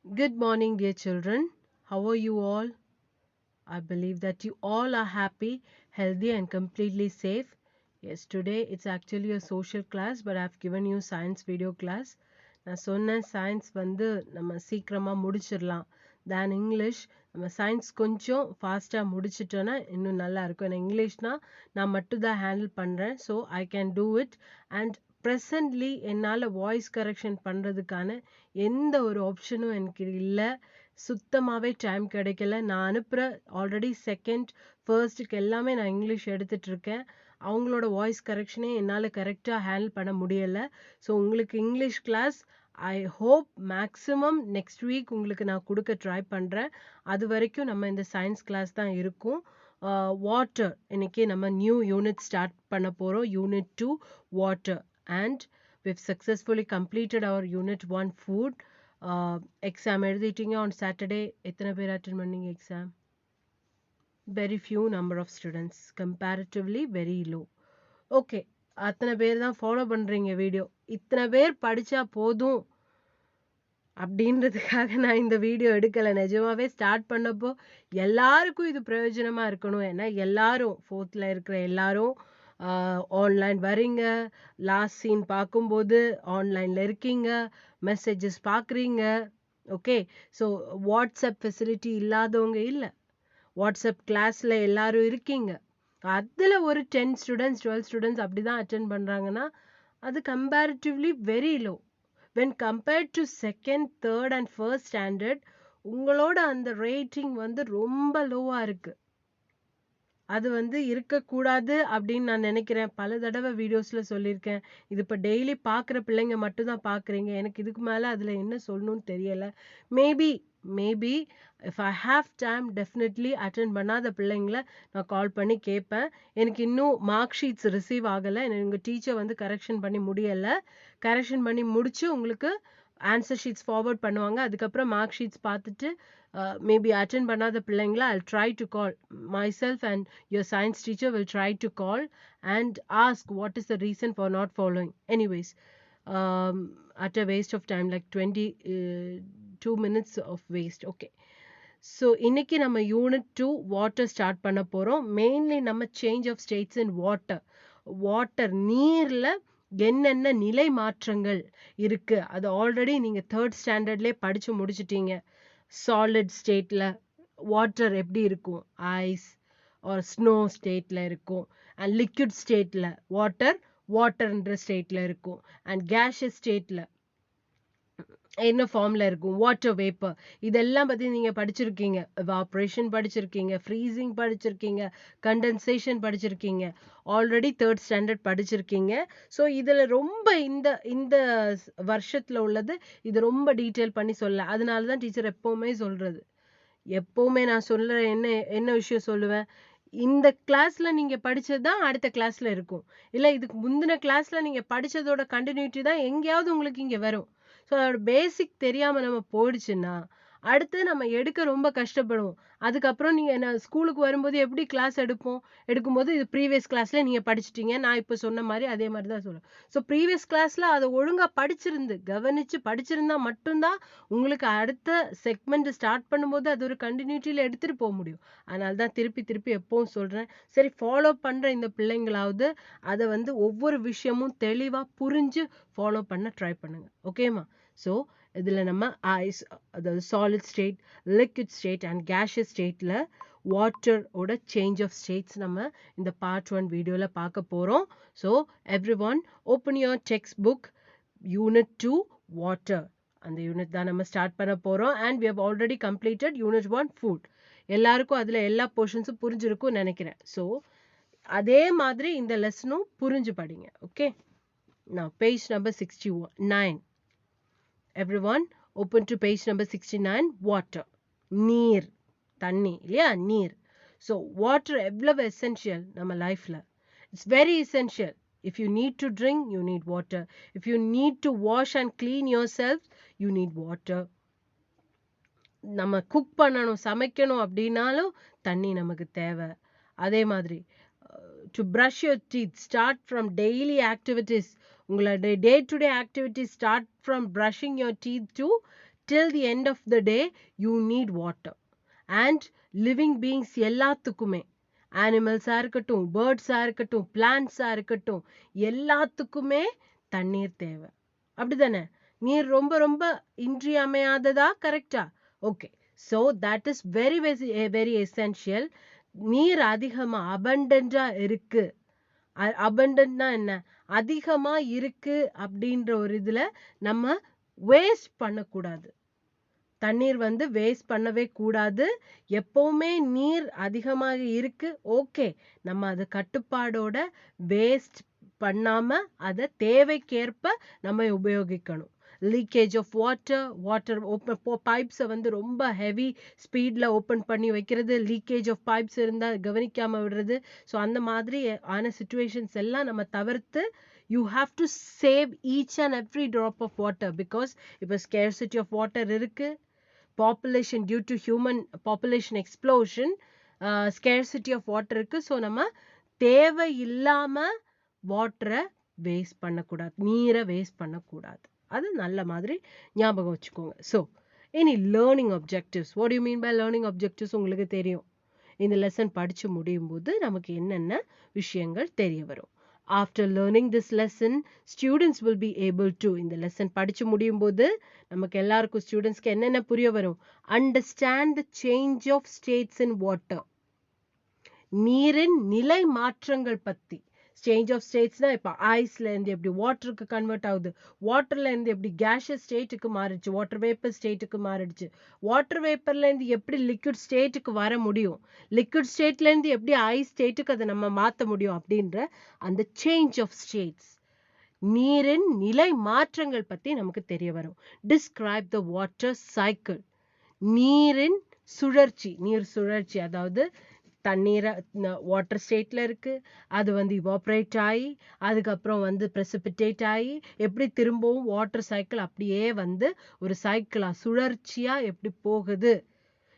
Good morning, dear children. How are you all? I believe that you all are happy, healthy, and completely safe. Yes, today it's actually a social class, but I've given you science video class. நான் சொன்ன science வந்து நம்ம சீக்கிரமாக முடிச்சிடலாம் தேன் English. நம்ம science கொஞ்சம் ஃபாஸ்ட்டாக முடிச்சிட்டோன்னா இன்னும் நல்லா இருக்கும். ஏன்னா இங்கிலீஷ்னா நான் மட்டும் தான் ஹேண்டில் பண்ணுறேன். So I can do it. And presently என்னால் வாய்ஸ் கரெக்ஷன் பண்ணுறதுக்கான எந்த ஒரு ஆப்ஷனும் எனக்கு இல்லை. சுத்தமாகவே டைம் கிடைக்கல. நான் அனுப்புகிற ஆல்ரெடி செகண்ட் ஃபர்ஸ்ட்டுக்கு எல்லாமே நான் இங்கிலீஷ் எடுத்துகிட்ருக்கேன். அவங்களோட வாய்ஸ் கரெக்ஷனே என்னால் கரெக்டாக ஹேண்டில் பண்ண முடியலை. ஸோ உங்களுக்கு English class I hope maximum next week உங்களுக்கு நான் கொடுக்க ட்ரை பண்ணுறேன். அது வரைக்கும் நம்ம இந்த சயின்ஸ் கிளாஸ் தான் இருக்கும். வாட்டர் இன்னைக்கு நம்ம நியூ யூனிட் ஸ்டார்ட் பண்ண போகிறோம். Unit 2 water. And we've successfully completed our unit 1 food. Exam எழுதிட்டீங்க ஆன் சாட்டர்டே. எத்தனை பேர் அட்டென்ட் பண்ணீங்க exam? Very few number of students, comparatively very low. Okay, அத்தனை பேர் தான் ஃபாலோ பண்ணுறீங்க வீடியோ. இத்தனை பேர் படித்தா போதும் அப்படின்றதுக்காக நான் இந்த வீடியோ எடுக்கலை. நிஜமாவே ஸ்டார்ட் பண்ணப்போ எல்லாருக்கும் இது பிரயோஜனமாக இருக்கணும். ஏன்னா எல்லாரும் ஃபோர்த்தில் இருக்கிற எல்லாரும் ஆன்லைன் வரீங்க, லாஸ்ட் சீன் பார்க்கும்போது ஆன்லைனில் இருக்கீங்க, மெசேஜஸ் பார்க்குறீங்க. ஓகே, ஸோ வாட்ஸ்அப் ஃபெசிலிட்டி இல்லாதவங்க இல்லை. வாட்ஸ்அப் கிளாஸில் எல்லாரும் இருக்கீங்க. அதில் ஒரு 10 ஸ்டூடெண்ட்ஸ் 12 ஸ்டூடெண்ட்ஸ் அப்படி தான் அட்டென்ட் பண்ணுறாங்கன்னா அது comparatively very low. when compared to second, third and first standard, உங்களோட அந்த ரேட்டிங் வந்து ரொம்ப லோவாக இருக்குது. அது வந்து இருக்கக்கூடாது அப்படின்னு நான் நினைக்கிறேன். பல தடவை வீடியோஸில் சொல்லியிருக்கேன். இது இப்போ டெய்லி பார்க்குற பிள்ளைங்க மட்டும்தான் பார்க்குறீங்க. எனக்கு இதுக்கு மேலே அதில் என்ன சொல்லணும்னு தெரியலை. Maybe if I have time definitely attend பண்ணாத பிள்ளைங்கள நான் கால் பண்ணி கேட்பேன். எனக்கு இன்னும் மார்க் ஷீட்ஸ் ரிசீவ் ஆகலை. எங்கள் டீச்சர் வந்து கரெக்ஷன் பண்ணி முடியலை. கரெக்ஷன் பண்ணி முடித்து உங்களுக்கு ஆன்சர் ஷீட்ஸ் ஃபார்வர்ட் பண்ணுவாங்க. அதுக்கப்புறம் மார்க் ஷீட்ஸ் பார்த்துட்டு மேபி அட்டென்ட் பண்ணாத பிள்ளைங்கள I'll try to call myself and your science teacher will try to call and ask what is the reason for not following. Anyways, at a waste of time like 22 minutes of waste. Okay, so இன்னைக்கு நம்ம unit 2 water start பண்ண போகிறோம். Mainly நம்ம change of states in water நீரில் என்னென்ன நிலை மாற்றங்கள் இருக்குது அது ஆல்ரெடி நீங்கள் 3rd ஸ்டாண்டர்ட்லேயே படித்து முடிச்சிட்டீங்க. சாலிட் ஸ்டேட்டில் வாட்டர் எப்படி இருக்கும், ஐஸ் ஆர் ஸ்னோ ஸ்டேட்டில் இருக்கும். அண்ட் லிக்விட் ஸ்டேட்டில் வாட்டர்ன்ற ஸ்டேட்டில் இருக்கும். அண்ட் கேஷஸ் ஸ்டேட்டில் என்ன ஃபார்மில் இருக்கும், வாட்டர் வேப்பர். இதெல்லாம் பற்றி நீங்கள் படிச்சிருக்கீங்க. எவாப்ரேஷன் படிச்சிருக்கீங்க, ஃப்ரீசிங் படிச்சிருக்கீங்க, கண்டென்சேஷன் படிச்சிருக்கீங்க. ஆல்ரெடி 3rd ஸ்டாண்டர்ட் படிச்சிருக்கீங்க. ஸோ இதில் ரொம்ப இந்த வருஷத்தில் உள்ளது இது ரொம்ப டீட்டெயில் பண்ணி சொல்ல. அதனால தான் டீச்சர் எப்போவுமே சொல்கிறது. எப்போவுமே நான் சொல்கிற என்ன விஷயம் சொல்லுவேன், இந்த கிளாஸில் நீங்கள் படித்தது தான் அடுத்த கிளாஸில் இருக்கும். இல்லை இதுக்கு முந்தின கிளாஸில் நீங்கள் படித்ததோட கண்டினியூட்டி தான் எங்கேயாவது உங்களுக்கு இங்கே வரும். ஸோ அதோட பேசிக் தெரியாமல் நம்ம போயிடுச்சுன்னா அடுத்து நம்ம எடுக்க ரொம்ப கஷ்டப்படுவோம். அதுக்கப்புறம் நீங்கள் என்ன ஸ்கூலுக்கு வரும்போது எப்படி கிளாஸ் எடுக்கும்போது இது ப்ரீவியஸ் கிளாஸில் நீங்கள் படிச்சிட்டீங்க, நான் இப்போ சொன்ன மாதிரி அதே மாதிரி தான் சொல்லுவேன். ஸோ ப்ரீவியஸ் கிளாஸில் அதை ஒழுங்காக கவனித்து படிச்சிருந்தா மட்டும்தான் உங்களுக்கு அடுத்த செக்மெண்ட் ஸ்டார்ட் பண்ணும்போது அது ஒரு கண்டினியூட்டியில் எடுத்துகிட்டு போக முடியும். அதனால தான் திருப்பி எப்பவும் சொல்கிறேன், சரி ஃபாலோ பண்ணுற இந்த பிள்ளைங்களாவது அதை வந்து ஒவ்வொரு விஷயமும் தெளிவாக புரிஞ்சு ஃபாலோ பண்ண ட்ரை பண்ணுங்க. ஓகேம்மா? ஸோ இதில் நம்ம ஐஸ், அதாவது solid state, liquid state and gaseous ஸ்டேட்டில் வாட்டரோட சேஞ்ச் ஆஃப் ஸ்டேட்ஸ் நம்ம இந்த பார்ட் 1 வீடியோவில் பார்க்க போகிறோம். So every one open your text book, unit 2 water. அந்த யூனிட் தான் நம்ம ஸ்டார்ட் பண்ண போகிறோம். And we have already completed unit 1 food. எல்லாருக்கும் அதில் எல்லா போர்ஷன்ஸும் புரிஞ்சிருக்கும் நினைக்கிறேன். ஸோ அதே மாதிரி இந்த லெசனும் புரிஞ்சு படிங்க. Okay, now page number 69. Everyone open to page number 69. Water, நீர், தண்ணி இல்லையா, நீர். ஸோ வாட்டர் எவ்வளவு எசென்ஷியல் நம்ம லைஃப்பில். It's very essential. If you need to drink, you need water. If you need to wash and clean yourself, you need water. நம்ம cook பண்ணணும், சமைக்கணும் அப்படின்னாலும் தண்ணி நமக்கு தேவை. அதே மாதிரி to brush your teeth, start from daily activities. உங்களோட day to day activities start from brushing your teeth to till the end of the day you need water. And living beings எல்லாத்துக்குமே, அனிமல்ஸா இருக்கட்டும், பேர்ட்ஸா இருக்கட்டும், பிளான்ட்ஸா இருக்கட்டும், எல்லாத்துக்குமே தண்ணீர் தேவை. அப்படிதானே? நீர் ரொம்ப ரொம்ப இன்றியமையாததா? கரெக்டா? Okay. So that is very very essential. நீர் அதிகமா அபண்டன்டா இருக்கு. அபண்டன்ட்னா என்ன? அதிகமா இருக்கு அப்படின்ற ஒரு இதுல நம்ம வேஸ்ட் பண்ணக்கூடாது. தண்ணீர் வந்து வேஸ்ட் பண்ணவே கூடாது. எப்பவுமே நீர் அதிகமாக இருக்கு, ஓகே, நம்ம அது கட்டுப்பாடோட வேஸ்ட் பண்ணாம அதை தேவைக்கேற்ப நம்ம உபயோகிக்கணும். லீக்கேஜ் ஆஃப் வாட்டர் பைப்ஸை வந்து ரொம்ப ஹெவி ஸ்பீட்ல ஓப்பன் பண்ணி வைக்கிறது, லீக்கேஜ் ஆஃப் பைப்ஸ் இருந்தால் கவனிக்காம விடுறது. ஸோ அந்த மாதிரி ஆன சுச்சுவேஷன்ஸ் எல்லாம் நம்ம தவிர்த்து you have to save each and every drop of water, because இப்போ scarcity of water இருக்கு, population due to human population explosion, scarcity of water இருக்கு. ஸோ நம்ம தேவை இல்லாம வாட்டரை வேஸ்ட் பண்ணக்கூடாது, நீரை வேஸ்ட் பண்ணக்கூடாது. அது நல்ல மாதிரி ஞாபகம் வச்சுக்கோங்க. ஸோ இனி learning objectives. What you mean by learning objectives உங்களுக்கு தெரியும். இந்த லெசன் படிச்சு முடியும் போது நமக்கு என்னென்ன விஷயங்கள் தெரிய வரும். After learning this lesson, students will be able to, இந்த lesson படிச்சு முடியும் போது நமக்கு எல்லாருக்கும் ஸ்டூடெண்ட்ஸ்க்கு என்னென்ன புரிய வரும்? Understand the change of states in water. நீரின் நிலை மாற்றங்கள் பத்தி. சேஞ்ச் ஆஃப் ஸ்டேட்ஸ்னா இப்போ ஐஸ்ல இருந்து எப்படி வாட்டருக்கு கன்வெர்ட் ஆகுது, வாட்டர்ல இருந்து எப்படி கேஷியஸ் ஸ்டேட்டுக்கு மாறிடுச்சு, வாட்டர் வேப்பர் ஸ்டேட்டுக்கு மாறிடுச்சு, வாட்டர் வேப்பர்ல இருந்து எப்படி லிக்விட் ஸ்டேட்டுக்கு வர முடியும், லிக்விட் ஸ்டேட்ல இருந்து எப்படி ஐஸ் ஸ்டேட்டுக்கு அதை நம்ம மாற்ற முடியும் அப்படின்ற அந்த சேஞ்ச் ஆஃப் ஸ்டேட்ஸ், நீரின் நிலை மாற்றங்கள் பத்தி நமக்கு தெரிய வரும். Describe the water cycle. நீரின் சுழற்சி, நீர் சுழற்சி, அதாவது தண்ணீரை வாட்டர் ஸ்டேட்ல இருக்கு, அது வந்து இவாப்ரேட் ஆகி அதுக்கப்புறம் வந்து பிரசிபிடேட் ஆகி எப்படி திரும்பவும் வாட்டர் சைக்கிள் அப்படியே வந்து ஒரு சைக்கிளா சுழற்சியா எப்படி போகுது,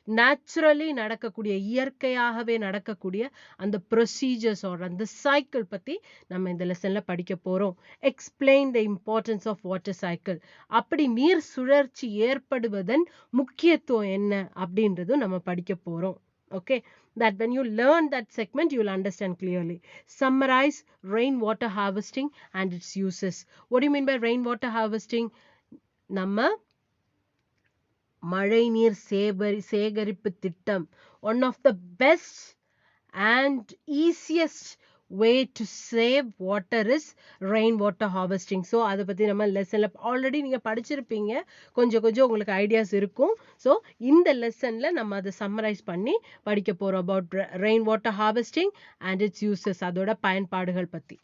நேச்சுரலி நடக்கக்கூடிய இயற்கையாகவே நடக்கக்கூடிய அந்த ப்ரொசீஜர்ஸ் அந்த சைக்கிள் பத்தி நம்ம இந்த லெசன்ல படிக்க போறோம். Explain the importance of water cycle. அப்படி நீர் சுழற்சி ஏற்படுவதன் முக்கியத்துவம் என்ன அப்படின்றதும் நம்ம படிக்க போறோம். Okay, that when you learn that segment you will understand clearly. Summarize rainwater harvesting and its uses. What do you mean by rainwater harvesting? நம்ம மழை நீர் சேகரிப்பு திட்டம், one of the best and easiest way to save water is rainwater harvesting. So அதை பற்றி நம்ம லெசனில் already நீங்கள் படிச்சிருப்பீங்க, கொஞ்சம் உங்களுக்கு ஐடியாஸ் இருக்கும். ஸோ இந்த லெசனில் நம்ம அதை சம்மரைஸ் பண்ணி படிக்க போகிறோம் about rain harvesting and it's uses, அதோட பயன்பாடுகள் பற்றி.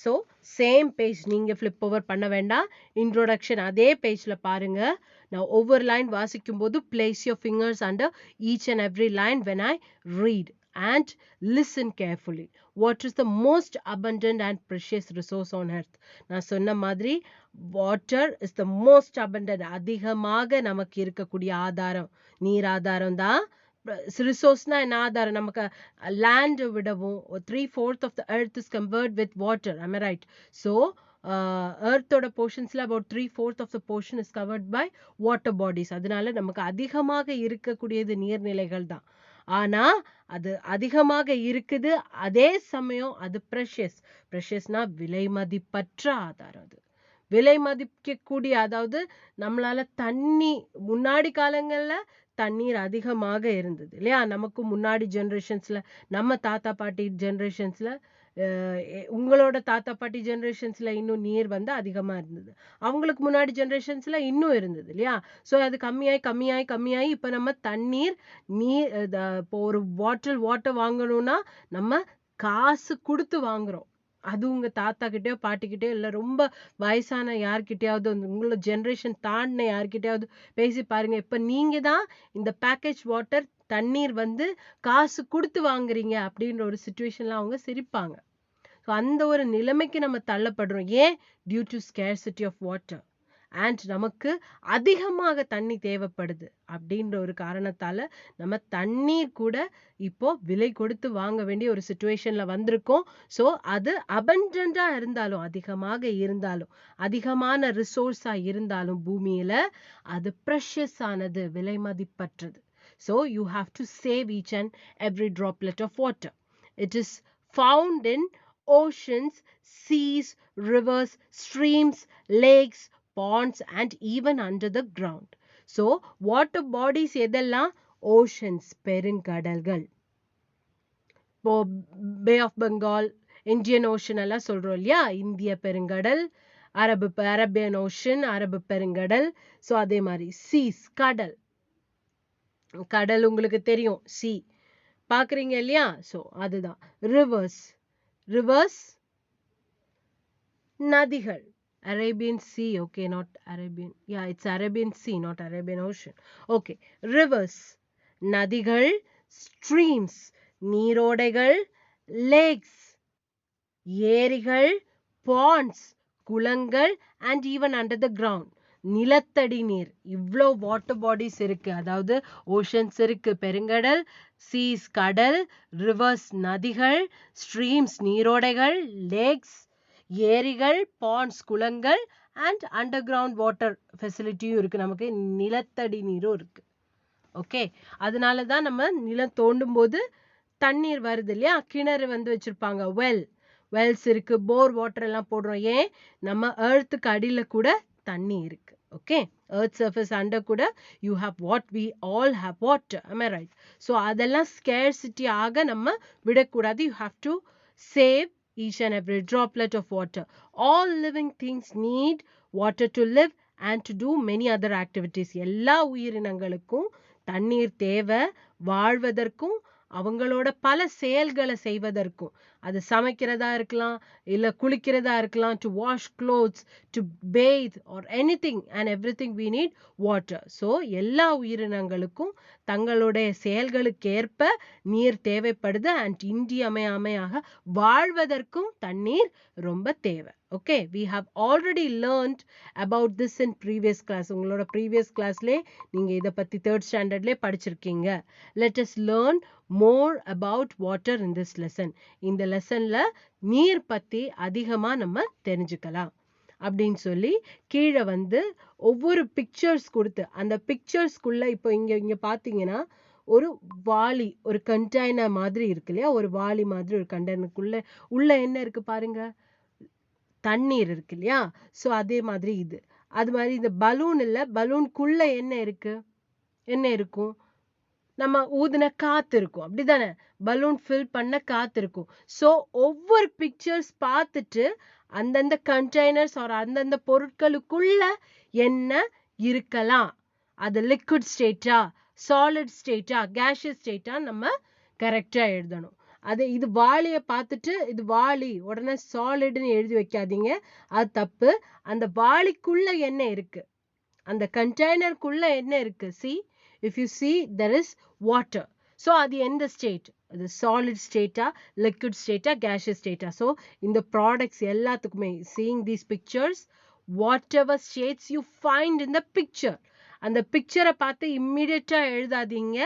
ஸோ சேம் பேஜ், நீங்கள் ஃப்ளிப் ஓவர் பண்ண வேண்டாம், இன்ட்ரோடக்ஷன் அதே பேஜில் பாருங்கள். நான் ஒவ்வொரு லைன் வாசிக்கும் போது place your fingers under each and every line when I read and listen carefully. What is the most abundant and precious resource on earth? நான் சொன்ன மாதிரி water is the most abundant, அதிகமாக நமக்கு இருக்கக்கூடிய ஆதாரம் நீர் ஆதாரம் தான். ரிசோர்ஸ்னா என்ன? ஆதாரம். நமக்கு லேண்ட் விடவும் 3/4 of the earth is covered with water. Am I right? So earthோட போர்ஷன்ஸ்ல about 3/4 of the portion is covered by water bodies. அதனால நமக்கு அதிகமாக இருக்கக்கூடியது நீர்நிலைகள் தான். ஆனா அது அதிகமாக இருக்குது, அதே சமயம் அது ப்ரெஷஸ்னா விலை மதிப்பற்ற ஆதாரம். அது விலை மதிக்கக்கூடிய, அதாவது நம்மளால தண்ணி முன்னாடி காலங்கள்ல தண்ணீர் அதிகமாக இருந்தது இல்லையா? நமக்கு முன்னாடி ஜெனரேஷன்ஸ்ல, நம்ம தாத்தா பாட்டி ஜெனரேஷன்ஸ்ல, உங்களோட தாத்தா பாட்டி ஜெனரேஷன்ஸ்ல இன்னும் நீர் வந்து அதிகமா இருந்தது, அவங்களுக்கு முன்னாடி ஜெனரேஷன்ஸ்ல இன்னும் இருந்தது இல்லையா? ஸோ அது கம்மியாயி இப்ப நம்ம இப்போ ஒரு வாட்டர் வாங்கணும்னா நம்ம காசு கொடுத்து வாங்குறோம். அது உங்க தாத்தா கிட்டயோ பாட்டிக்கிட்டயோ இல்லை ரொம்ப வயசான யார்கிட்டயாவது, உங்களோட ஜெனரேஷன் தாண்டின யார்கிட்டயாவது பேசி பாருங்க. இப்ப நீங்க தான் இந்த பேக்கேஜ் வாட்டர் தண்ணீர் வந்து காசு கொடுத்து வாங்குறீங்க அப்படின்ற ஒரு சிச்சுவேஷன்ல அவங்க சிரிப்பாங்க. ஸோ அந்த ஒரு நிலைமைக்கு நம்ம தள்ளப்படுறோம். ஏன்? Due to scarcity of water. And நமக்கு அதிகமாக தண்ணி தேவைப்படுது அப்படின்ற ஒரு காரணத்தால நம்ம தண்ணீர் கூட இப்போ விலை கொடுத்து வாங்க வேண்டிய ஒரு சிச்சுவேஷன்ல வந்திருக்கோம். ஸோ அது அபண்டண்டா இருந்தாலும், அதிகமாக இருந்தாலும், அதிகமான ரிசோர்ஸா இருந்தாலும் பூமியில அது ப்ரெஷஸ் ஆனது, விலை மதிப்பற்றது. So you have to save each and every droplet of water. It is found in oceans, seas, rivers, streams, lakes, ponds and even under the ground. So water bodies எதெல்லாம்? Oceans, பெருங்கடல்கள். இப்போ bay of Bengal, Indian ocean எல்லாம் சொல்றோம் இல்லையா? இந்திய பெருங்கடல், Arabian ocean, அரபு பெருங்கடல். So அதே மாதிரி சீஸ், கடல். கடல் உங்களுக்கு தெரியும், சி பாக்குறீங்க இல்லையா? ஸோ அதுதான் ரிவர்ஸ். ரிவர்ஸ் நதிகள், Arabian sea. Okay, not Arabian. Yeah, it's Arabian sea, not Arabian ocean. Okay, reverse நதிகள், ஸ்ட்ரீம்ஸ் நீரோடைகள், லேக்ஸ் ஏரிகள், பாண்ட்ஸ் குளங்கள், and even under the ground நிலத்தடி நீர். இவ்வளோ வாட்டர் பாடிஸ் இருக்கு. அதாவது ஓஷன்ஸ் இருக்கு, பெருங்கடல், சீஸ் கடல், ரிவர்ஸ் நதிகள், ஸ்ட்ரீம்ஸ் நீரோடைகள், லேக்ஸ் ஏரிகள், பாண்ட்ஸ் குளங்கள், அண்ட் அண்டர் கிரவுண்ட் வாட்டர் ஃபெசிலிட்டியும் இருக்கு. நமக்கு நிலத்தடி நீரும் இருக்கு. ஓகே, அதனால தான் நம்ம நிலம் தோண்டும் போது தண்ணீர் வருது இல்லையா? கிணறு வச்சிருப்பாங்க, வெல்ஸ் இருக்கு, போர் வாட்டர் எல்லாம் போடுறோம். ஏன்? நம்ம எர்த்துக்கு அடியில கூட தண்ணி இருக்கு. ஓகே, எர்த் சர்ஃபேஸ் அண்டர் கூட you have what we all have water. am I right? So அதெல்லாம் ஸ்கேர்சிட்டி ஆக நம்ம விடக்கூடாது. You have to save each and every droplet of water. All living things need water to live and to do many other activities. எல்லா உயிரினங்களுக்கும் தண்ணீர் தேவை, வாழ்வதற்கும் அவங்களோட பல செயல்களை செய்வதற்கும். அது சமைக்கிறதா இருக்கலாம், இல்ல குளிக்கிறதா இருக்கலாம், to wash clothes, to bathe or anything and everything we need water. So எல்லா உயிரினங்களுக்கும் தங்களுடைய செயல்களுக்கு ஏற்ப நீர் தேவைப்படுது. அண்ட் இன்றியமையாமையாக வாழ்வதற்கும் தண்ணீர் ரொம்ப தேவை. Okay, we have already learned about this in previous class. உங்களோட previous classலே நீங்க இத பத்தி 3rd standardலே படிச்சிருக்கீங்க. Let us learn more about water in this lesson. இந்த லெசன்ல நீர் பத்தி அதிகமா நம்ம தெரிஞ்சுக்கலாம் அப்படின்னு சொல்லி கீழே ஒவ்வொரு பிக்சர்ஸ் கொடுத்து, அந்த பிக்சர்ஸ்குள்ள இப்போ இங்க பாத்தீங்கன்னா ஒரு வாளி, ஒரு கண்டெய்னர் மாதிரி இருக்கு இல்லையா? ஒரு வாளி மாதிரி ஒரு கண்டெய்னருக்குள்ள உள்ள என்ன இருக்கு பாருங்க, தண்ணீர் இருக்கு இல்லையா? ஸோ அதே மாதிரி இது. அது மாதிரி இந்த பலூன் இல்ல, பலூனுக்குள்ள என்ன இருக்கு? என்ன இருக்கும்? நம்ம ஊதுன காத்து இருக்கும், அப்படிதானே? பலூன் ஃபில் பண்ண காத்து இருக்கும். ஸோ ஒவ்வொரு பிக்சர்ஸ் பார்த்துட்டு அந்தந்த கண்டெய்னர்ஸ் ஒரு அந்தந்த பொருட்களுக்குள்ள என்ன இருக்கலாம், அது லிக்விட் ஸ்டேட்டா, சாலிட் ஸ்டேட்டா, கேஷியஸ் ஸ்டேட்டா நம்ம கரெக்டா எழுதணும். அது இது வாளியை பார்த்துட்டு இது வாளி உடனே சாலிட்னு எழுதி வைக்காதீங்க, அது தப்பு. அந்த வாளிக்குள்ள என்ன இருக்கு, அந்த கண்டெய்னருக்குள்ள என்ன இருக்கு? see, if you see there is water. so அது எந்த ஸ்டேட்? அது சாலிட் ஸ்டேட்டா, லிக்விட் ஸ்டேட்டா, கேஷியஸ் ஸ்டேட்டா? ஸோ இந்த ப்ராடக்ட்ஸ் எல்லாத்துக்குமே seeing these pictures, whatever states you find in the picture, அந்த பிக்சரை பார்த்து இம்மிடியட்டா எழுதாதீங்க.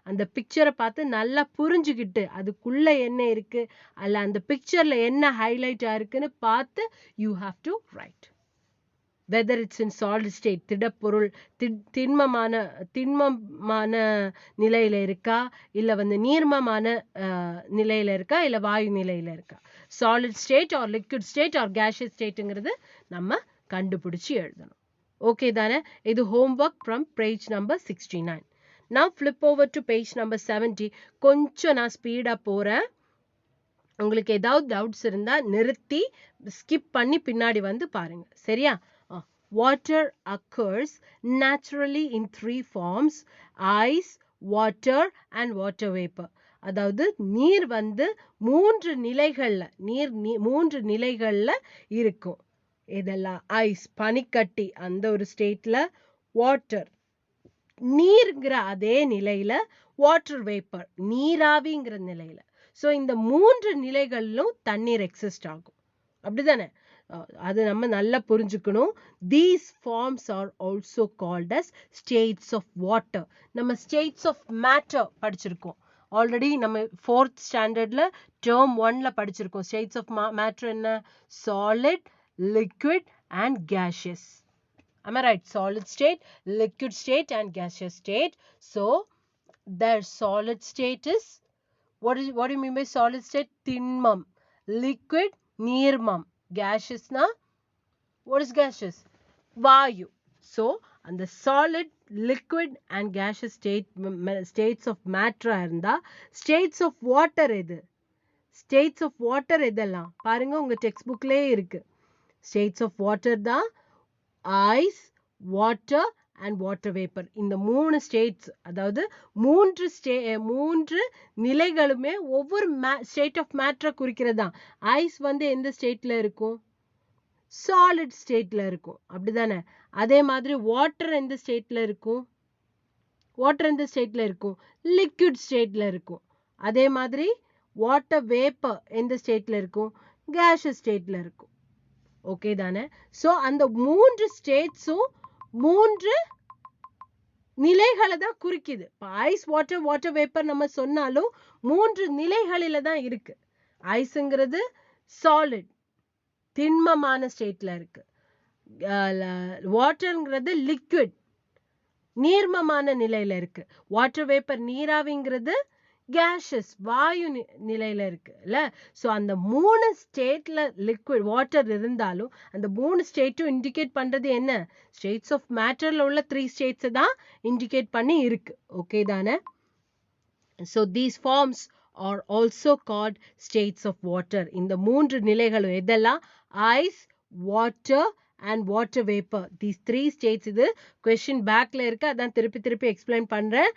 அந்த பிக்சரை பார்த்து நல்லா புரிஞ்சுக்கிட்டு அதுக்குள்ள என்ன இருக்கு, அல்ல அந்த பிக்சர்ல என்ன ஹைலைட் ஆயிருக்குன்னு பார்த்து you have to write. whether it's in solid state, திடப்பொருள் திண்மமான நிலையில இருக்கா, இல்ல நீர்மமான நிலையில இருக்கா, இல்ல வாயு நிலையில இருக்கா, solid state or liquid state or gaseous stateங்கிறது நம்ம கண்டுபிடிச்சு எழுதணும். ஓகே தானே? இது homework from page number 69. now flip over to page number 70. கொஞ்சம் நான் ஸ்பீடா போறேன். உங்களுக்கு ஏதாவது டவுட்ஸ் இருந்தா நிறுத்தி ஸ்கிப் பண்ணி பின்னாடி பாருங்க, சரியா? Water occurs naturally in 3 forms: ice, water and water vapor. அதாவது நீர் 3 நிலைகள்ல மூன்று நிலைகள்ல இருக்கும். இதெல்லாம் ஐஸ், பனிக்கட்டி, அந்த ஒரு ஸ்டேட்ல, வாட்டர் நீர்ங்கிற அதே நிலையில, வாட்டர் வேப்பர் நீராவிங்கிற நிலையில. ஸோ இந்த 3 நிலைகளிலும் தண்ணீர் எக்ஸிஸ்ட் ஆகும், அப்படிதானே? அது நம்ம நல்லா புரிஞ்சுக்கணும். These forms are also called as states of water. நம்ம states of matter படிச்சிருக்கோம். ஆல்ரெடி நம்ம 4th ஸ்டாண்டர்ட்ல term 1ல படிச்சிருக்கோம். states of matter என்ன? Solid, liquid and gaseous. Am I right? Solid state, liquid state and gaseous state. So their solid state is, what do you mean by solid state? Tinmam. Liquid, neermam. Gaseous na, what is gaseous? Vayu. So and the solid, liquid and gaseous states of matter இருந்தா states of water எது? states of water எதெல்லாம் பாருங்க, உங்க text புக்லயே இருக்கு. states of water தான் ice, water and water vapor. இந்த 3 states, அதாவது 3 நிலைகளுமே ஒவ்வொரு state of matter குறிக்கிறதா. ஐஸ் வந்து எந்த ஸ்டேட்ல இருக்கும்? சாலிட் ஸ்டேட்ல இருக்கும், அப்படிதானே? அதே மாதிரி வாட்டர் எந்த ஸ்டேட்ல இருக்கும்? வாட்டர் எந்த ஸ்டேட்ல இருக்கும்? லிக்விட் ஸ்டேட்ல இருக்கும். அதே மாதிரி வாட்டர் வேப்பர் எந்த ஸ்டேட்ல இருக்கும்? கேஷியஸ் ஸ்டேட்ல இருக்கும். ஓகே தானே? சோ அந்த 3 ஸ்டேட்ஸும் 3 நிலைகளை தான் குறிக்குது. ஐஸ், வாட்டர், வாட்டர் வேப்பர் நம்ம சொன்னாலும் 3 நிலைகளில தான் இருக்கு. ஐஸ்ங்கிறது சாலிட், திண்மமான ஸ்டேட்ல இருக்கு. வாட்டர்ங்கிறது லிக்விட், நீர்மமான நிலையில இருக்கு. வாட்டர் வேப்பர், நீராவிங்கிறது கேஷஸ், வாயு நிலையில இருக்கு இல்ல. சோ அந்த 3 ஸ்டேட்ல லிக்விட் வாட்டர் இருந்தாலும் அந்த 3 ஸ்டேட்டும் இண்டிகேட் பண்றது என்ன? ஸ்டேட்ஸ் ஆஃப் மேட்டர்ல உள்ள 3 ஸ்டேட்ஸ் தான் இண்டிகேட் பண்ணி இருக்கு. ஓகே தானே? So these forms are also called states of water. இந்த 3 நிலைகளும் எதெல்லாம்? ice, water and water vapor. These 3 states. இது question backல இருக்கு, அதான் திருப்பி explain பண்றேன்.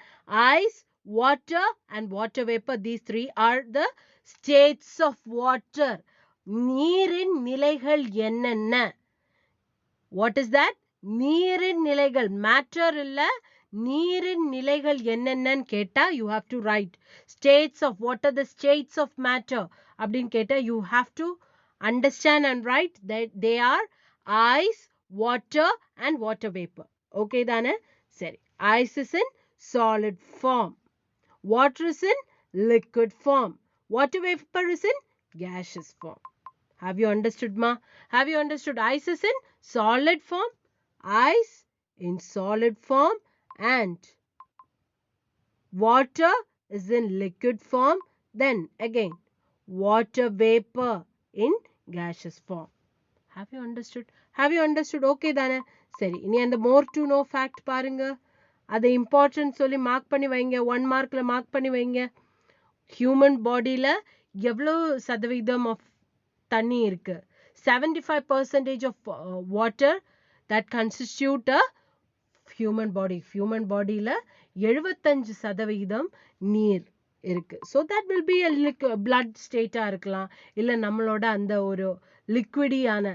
ice, water and water vapor, these 3 are the states of water. நீரின் நிலைகள் என்னென்ன? What is that? நீரின் நிலைகள். matter இல்ல, நீரின் நிலைகள் என்னென்னன்னு கேட்டா you have to write states of, what are the states of matter அப்படின்னு கேட்டா you have to understand and write that they are ice, water and water vapor. Okay தானே? சரி. ice is in solid form, water is in liquid form, water vapor is in gaseous form. Have you understood, ma? Have you understood? Ice is in solid form, ice in solid form and water is in liquid form, then again water vapor in gaseous form. Have you understood? Have you understood? Okay தானே? சரி, இனி அந்த more to know fact பாருங்க. அதை important சொல்லி mark பண்ணி வைங்க, 1 மார்க்ல mark பண்ணி வைங்க. ஹியூமன் பாடியில எவ்வளவு சதவீதம் ஆஃப் தண்ணி இருக்கு? 75% of water that constitute a human body. human bodyல 75% நீர் இருக்கு. so that will be a blood state இருக்கலாம், இல்ல நம்மளோட அந்த ஒரு லிக்விடியான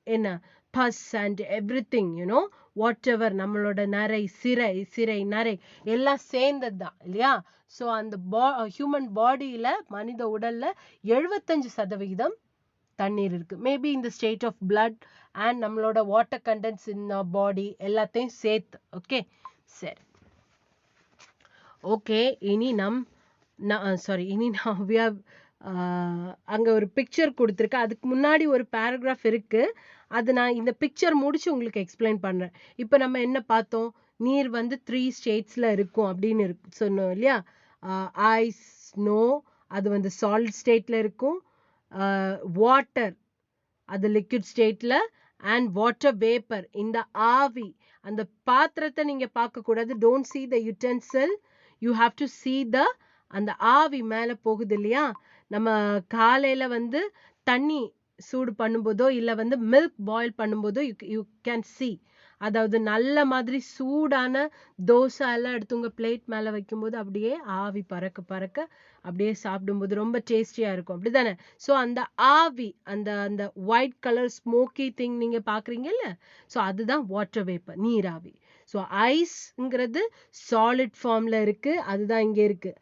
என்ன pus and everything, you know, whatever, நம்மளோட நரை, சிரை நரை எல்லாம் சேர்ந்தது தான் இல்லையா? so அந்த ஹியூமன் பாடியில, மனித உடல்ல 75% தண்ணீர் இருக்கு. மேபி இந்த ஸ்டேட் ஆஃப் பிளட் அண்ட் நம்மளோட வாட்டர் கண்டென்ட்ஸ் இன் பாடி எல்லாத்தையும் சேர்த்து. ஓகே சரி. ஓகே, இனி அங்க ஒரு பிக்சர் கொடுத்துருக்கு, அதுக்கு முன்னாடி ஒரு பேராகிராஃப் இருக்கு. அது நான் இந்த பிக்சர் முடிச்சு உங்களுக்கு எக்ஸ்பிளைன் பண்றேன். இப்போ நம்ம என்ன பார்த்தோம்? நீர் வந்து 3 ஸ்டேட்ஸ்ல இருக்கும் அப்படின்னு சொன்னோம் இல்லையா? ஐஸ், ஸ்னோ, அது வந்து சாலிட் ஸ்டேட்ல இருக்கும். வாட்டர் அது லிக்விட் ஸ்டேட்ல, அண்ட் வாட்டர் வேப்பர் இந்த ஆவி. அந்த பாத்திரத்தை நீங்க பார்க்க கூடாது. Don't see the utensil, you have to see the அந்த ஆவி மேல போகுது இல்லையா? நம்ம காலையில வந்து தண்ணி சூடு பண்ணும்போதோ இல்ல வந்து மில்க் பாயில் பண்ணும்போதோ you can see, அதாவது நல்ல மாதிரி சூடான தோசை எல்லாம் எடுத்து உங்க பிளேட் மேல வைக்கும்போது அப்படியே ஆவி பறக்க அப்படியே சாப்பிடும்போது ரொம்ப டேஸ்டியா இருக்கும், அப்படிதானே? சோ அந்த ஆவி, அந்த ஒயிட் கலர் ஸ்மோக்கி திங் நீங்க பாக்குறீங்கல்ல, சோ அதுதான் வாட்டர் வேப்பர், நீராவி. சோ ஐஸ்ங்கிறது சாலிட் ஃபார்ம்ல இருக்கு, அதுதான் இங்க இருக்கு.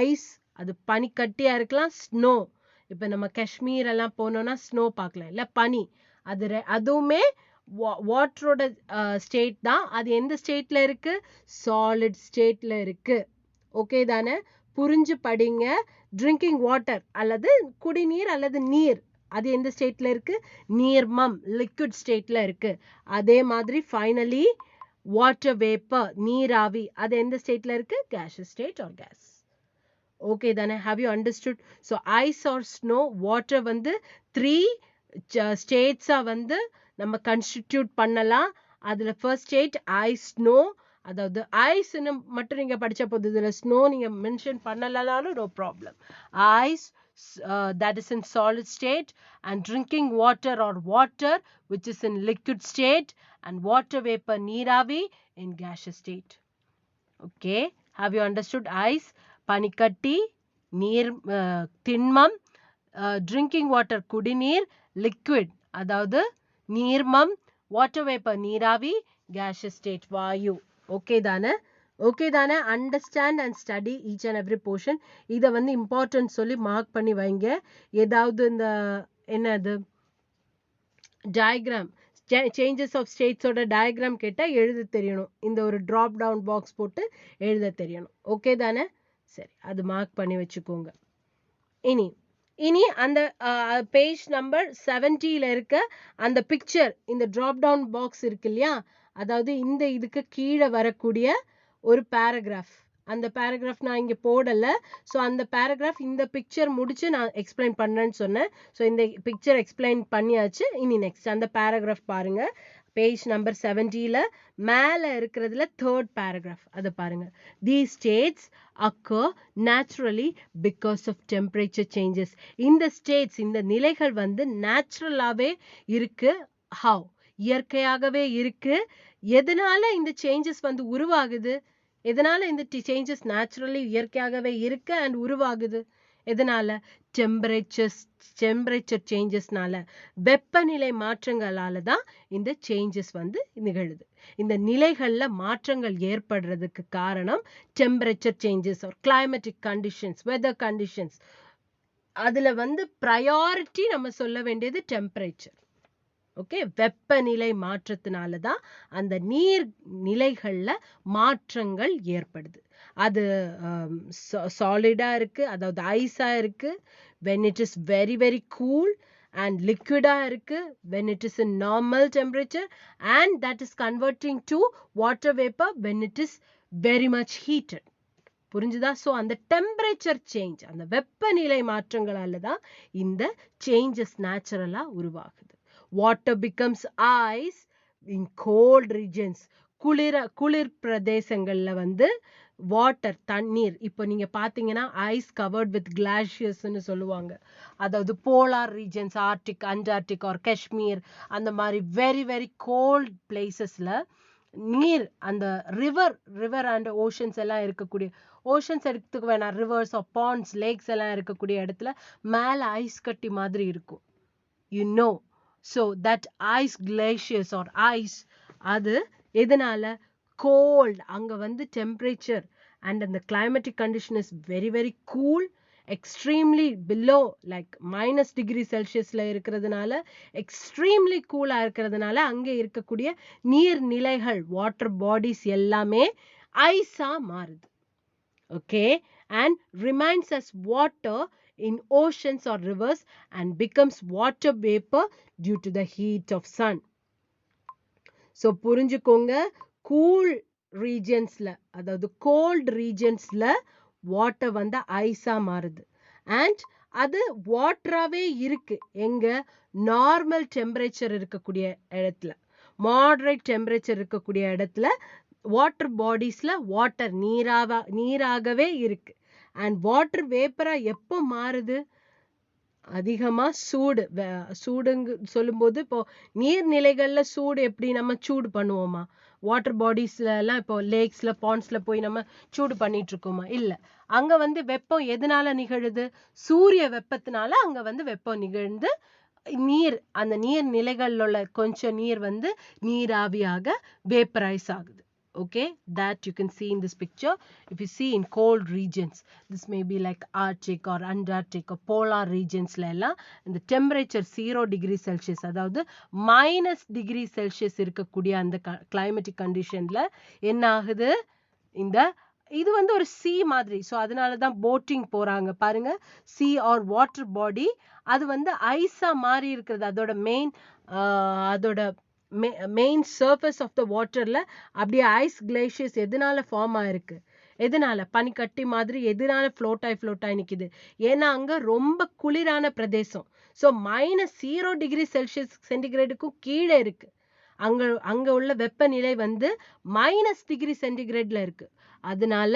ஐஸ் அது பனிக்கட்டியா இருக்கலாம். ஸ்னோ இப்ப நம்ம காஷ்மீர் எல்லாம் போனோம்னா ஸ்னோ பார்க்கலாம் இல்ல, பனி. அதுவுமே வாட்டரோட ஸ்டேட் தான். அது எந்த ஸ்டேட்ல இருக்கு? சாலிட் ஸ்டேட்ல இருக்கு. ஓகே தானே? புரிஞ்சு படிங்க. ட்ரிங்கிங் வாட்டர் அல்லது குடிநீர் அல்லது நீர், அது எந்த ஸ்டேட்ல இருக்கு? நீர்மம், லிக்விட் ஸ்டேட்ல இருக்கு. அதே மாதிரி ஃபைனலி வாட்டர் வேப்பர், நீராவி, அது எந்த ஸ்டேட்ல இருக்கு? gaseous state or gas. Okay தானே? have you understood? so ice or snow, water வந்து 3 ஸ்டேட்ஸா வந்து நம்ம கன்ஸ்டிடியூட் பண்ணலாம். அதுல ஃபர்ஸ்ட் ஸ்டேட் ஐஸ், ஸ்னோ. அதாவது ஐஸ் மட்டும் நீங்க படிச்ச போது இதுல ஸ்னோ நீங்க மென்ஷன் பண்ணலனாலும் no problem. Ice, that is in solid state, and drinking water or water which is in liquid state, and water vapor நீராவி in gaseous state. okay, have you understood? ice பனிக்கட்டி, நீர் திண்மம், drinking water குடிநீர், liquid அதாவது நீர்மம், water vapor நீராவி, gaseous state வாயு. Okay தானே? Okay தானே? Understand and study each and every portion. இதை வந்து இம்பார்ட்டன்ட் சொல்லி மார்க் பண்ணி வைங்க. ஏதாவது இந்த என்னது டயக்ராம், சேஞ்சஸ் ஆஃப் ஸ்டேட்ஸோட டயக்ராம் கேட்டால் எழுத தெரியணும். இந்த ஒரு ட்ராப் டவுன் பாக்ஸ் போட்டு எழுத தெரியணும். ஓகே தானே? சரி, அது மார்க் பண்ணி வச்சுக்கோங்க. இனி அந்த பேஜ் நம்பர் 70ல இருக்க அந்த பிக்சர், இந்த ட்ராப் டவுன் பாக்ஸ் இருக்கு இல்லையா, அதாவது இந்த இதுக்கு கீழே வரக்கூடிய ஒரு பேராகிராஃப், அந்த பேராகிராஃப் நான் இங்க போடல. ஸோ அந்த பேராகிராஃப் இந்த பிக்சர் முடிச்சு நான் எக்ஸ்பிளைன் பண்றேன்னு சொன்னேன். ஸோ இந்த பிக்சர் எக்ஸ்பிளைன் பண்ணியாச்சு. இனி நெக்ஸ்ட் அந்த பேராகிராஃப் பாருங்க. பேஜ் நம்பர் 70ல மேல இருக்கிறதுல தேர்ட் பேராகிராஃப், அதை பாருங்க. These states occur naturally because of temperature changes. இந்த ஸ்டேட்ஸ், இந்த நிலைகள் வந்து நேச்சுரலாவே இருக்கு. how? இயற்கையாகவே இருக்கு. எதனால இந்த சேஞ்சஸ் வந்து உருவாகுது? எதனால இந்த சேஞ்சஸ் நேச்சுரலி இயற்கையாகவே இருக்கு அண்ட் உருவாகுது? எதனால? டெம்பரேச்சர் சேஞ்சஸ்னால, வெப்பநிலை மாற்றங்களால தான் இந்த சேஞ்சஸ் வந்து நிகழுது. இந்த நிலைகள்ல மாற்றங்கள் ஏற்படுறதுக்கு காரணம் temperature changes or climatic conditions, weather conditions. அதுல வந்து ப்ரையாரிட்டி நம்ம சொல்ல வேண்டியது டெம்பரேச்சர். ஓகே, வெப்பநிலை மாற்றத்தினால தான் அந்த நீர் நிலைகள்ல மாற்றங்கள் ஏற்படுது. அது சாலிடா இருக்கு, அதாவது ஐஸா இருக்கு when it is very very cool, and liquidா இருக்கு when it is in normal temperature, and that is converting to water vapor when it is very much heated. புரிஞ்சுதா? ஸோ அந்த டெம்பரேச்சர் சேஞ்ச், அந்த வெப்பநிலை மாற்றங்களால தான் இந்த சேஞ்சஸ் நேச்சுரலா உருவாகுது. Water becomes ice in cold regions. குளிர் பிரதேசங்கள்ல வந்து வாட்டர், தண்ணீர், இப்போ நீங்க பாத்தீங்கன்னா ஐஸ் கவர்ட் வித் கிளாஷியர்ஸ்னு சொல்லுவாங்க. அதாவது polar regions, Arctic, Antarctic or Kashmir, அந்த மாதிரி வெரி வெரி கோல்ட் பிளேசஸ்ல நீர், அந்த ரிவர் அண்ட் ஓஷன்ஸ் எல்லாம் இருக்கக்கூடிய, ஓஷன்ஸ் எடுத்துக்க வேணாம், ரிவர்ஸ் ஆர் பாண்ட்ஸ், லேக்ஸ் எல்லாம் இருக்கக்கூடிய இடத்துல மேல ஐஸ் கட்டி மாதிரி இருக்கும். You know, so that ice glaciers or ice, அது எதனால? cold, அங்க வந்து temperature and the climatic condition is very very cool, extremely below like -°C இருக்கிறதுனால, extremely cool இருக்கிறதுனால அங்க இருக்கக்கூடிய நீர்நிலைகள், வாட்டர் பாடிஸ் எல்லாமே ஐஸா மாறுது. okay, and remains as water in oceans or rivers and becomes water vapor due to the heat of sun. so புரிஞ்சுக்கோங்க, cool ரீஜன்ஸ்ல, அதாவது gold ரீஜன்ஸ்ல water வந்து ஐஸா மாறுது. அண்ட் அது வாட்டராகவே இருக்கு எங்க? நார்மல் டெம்பரேச்சர் இருக்கக்கூடிய இடத்துல, மாடரேட் டெம்பரேச்சர் இருக்கக்கூடிய இடத்துல வாட்டர் பாடிஸ்ல வாட்டர் நீராகவே இருக்கு. அண்ட் வாட்டர் வேப்பரா எப்போ மாறுது? அதிகமா சூடுங்க சொல்லும்போது, இப்போ நீர்நிலைகள்ல சூடு எப்படி நம்ம சூடு பண்ணுவோமா? வாட்டர் பாடிஸ்ல எல்லாம் இப்போ லேக்ஸ்ல, பாண்ட்ஸ்ல போய் நம்ம சூடு பண்ணிட்டு இருக்கோமா? இல்ல. அங்க வந்து வெப்பம் எதனால நிகழுது? சூரிய வெப்பத்தினால அங்க வந்து வெப்பம் நிகழ்ந்து நீர், அந்த நீர் நிலைகள்ல உள்ள கொஞ்சம் நீர் வந்து நீராவியாக வேப்பரைஸ் ஆகுது. Okay, that you can see in this picture. If you see in cold regions, this may be like Arctic or Antarctic or polar regions la ella and the temperature 0 degree Celsius அதாவது minus degree Celsius இருக்கக்கூடிய அந்த climatic conditionல என்ன ஆகுது, இந்த இது வந்து ஒரு sea மாதிரி. ஸோ அதனால தான் போட்டிங் போறாங்க பாருங்க. sea or water body அது வந்து ஐஸா மாறி இருக்கிறது. அதோட மெயின் சர்ஃபேஸ் ஆஃப் த வாட்டர்ல அப்படியே ஐஸ் கிளேஷியர்ஸ் எதனால ஃபார்ம் ஆயிருக்கு, எதனால பனிக்கட்டி மாதிரி எதனால ஃப்ளோட் ஆகி நிக்குது, ஏன்னா அங்க ரொம்ப குளிரான பிரதேசம். ஸோ -0 டிகிரி செல்சியஸ் சென்டிகிரேடுக்கும் கீழே இருக்கு. அங்க உள்ள வெப்பநிலை வந்து -டிகிரி சென்டிகிரேட்ல இருக்கு. அதனால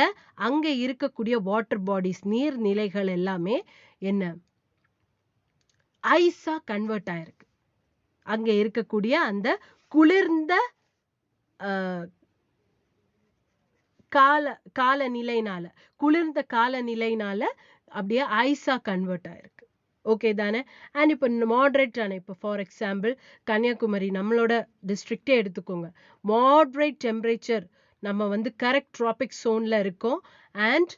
அங்க இருக்கக்கூடிய வாட்டர் பாடிஸ் நீர்நிலைகள் எல்லாமே என்ன ஐஸா கன்வெர்ட் ஆயிருக்கு. அங்க இருக்கக்கூடிய அந்த குளிர்ந்த காலநிலைனால அப்படியே ஐஸா கன்வெர்ட் ஆயிருக்கு. ஓகே தானே? அண்ட் இப்போ மாடரேட்டான, இப்போ ஃபார் எக்ஸாம்பிள் கன்னியாகுமரி நம்மளோட டிஸ்ட்ரிக்டே எடுத்துக்கோங்க. மாடரேட் டெம்பரேச்சர், நம்ம வந்து கரெக்ட் ட்ராபிக் சோன்ல இருக்கோம். அண்ட்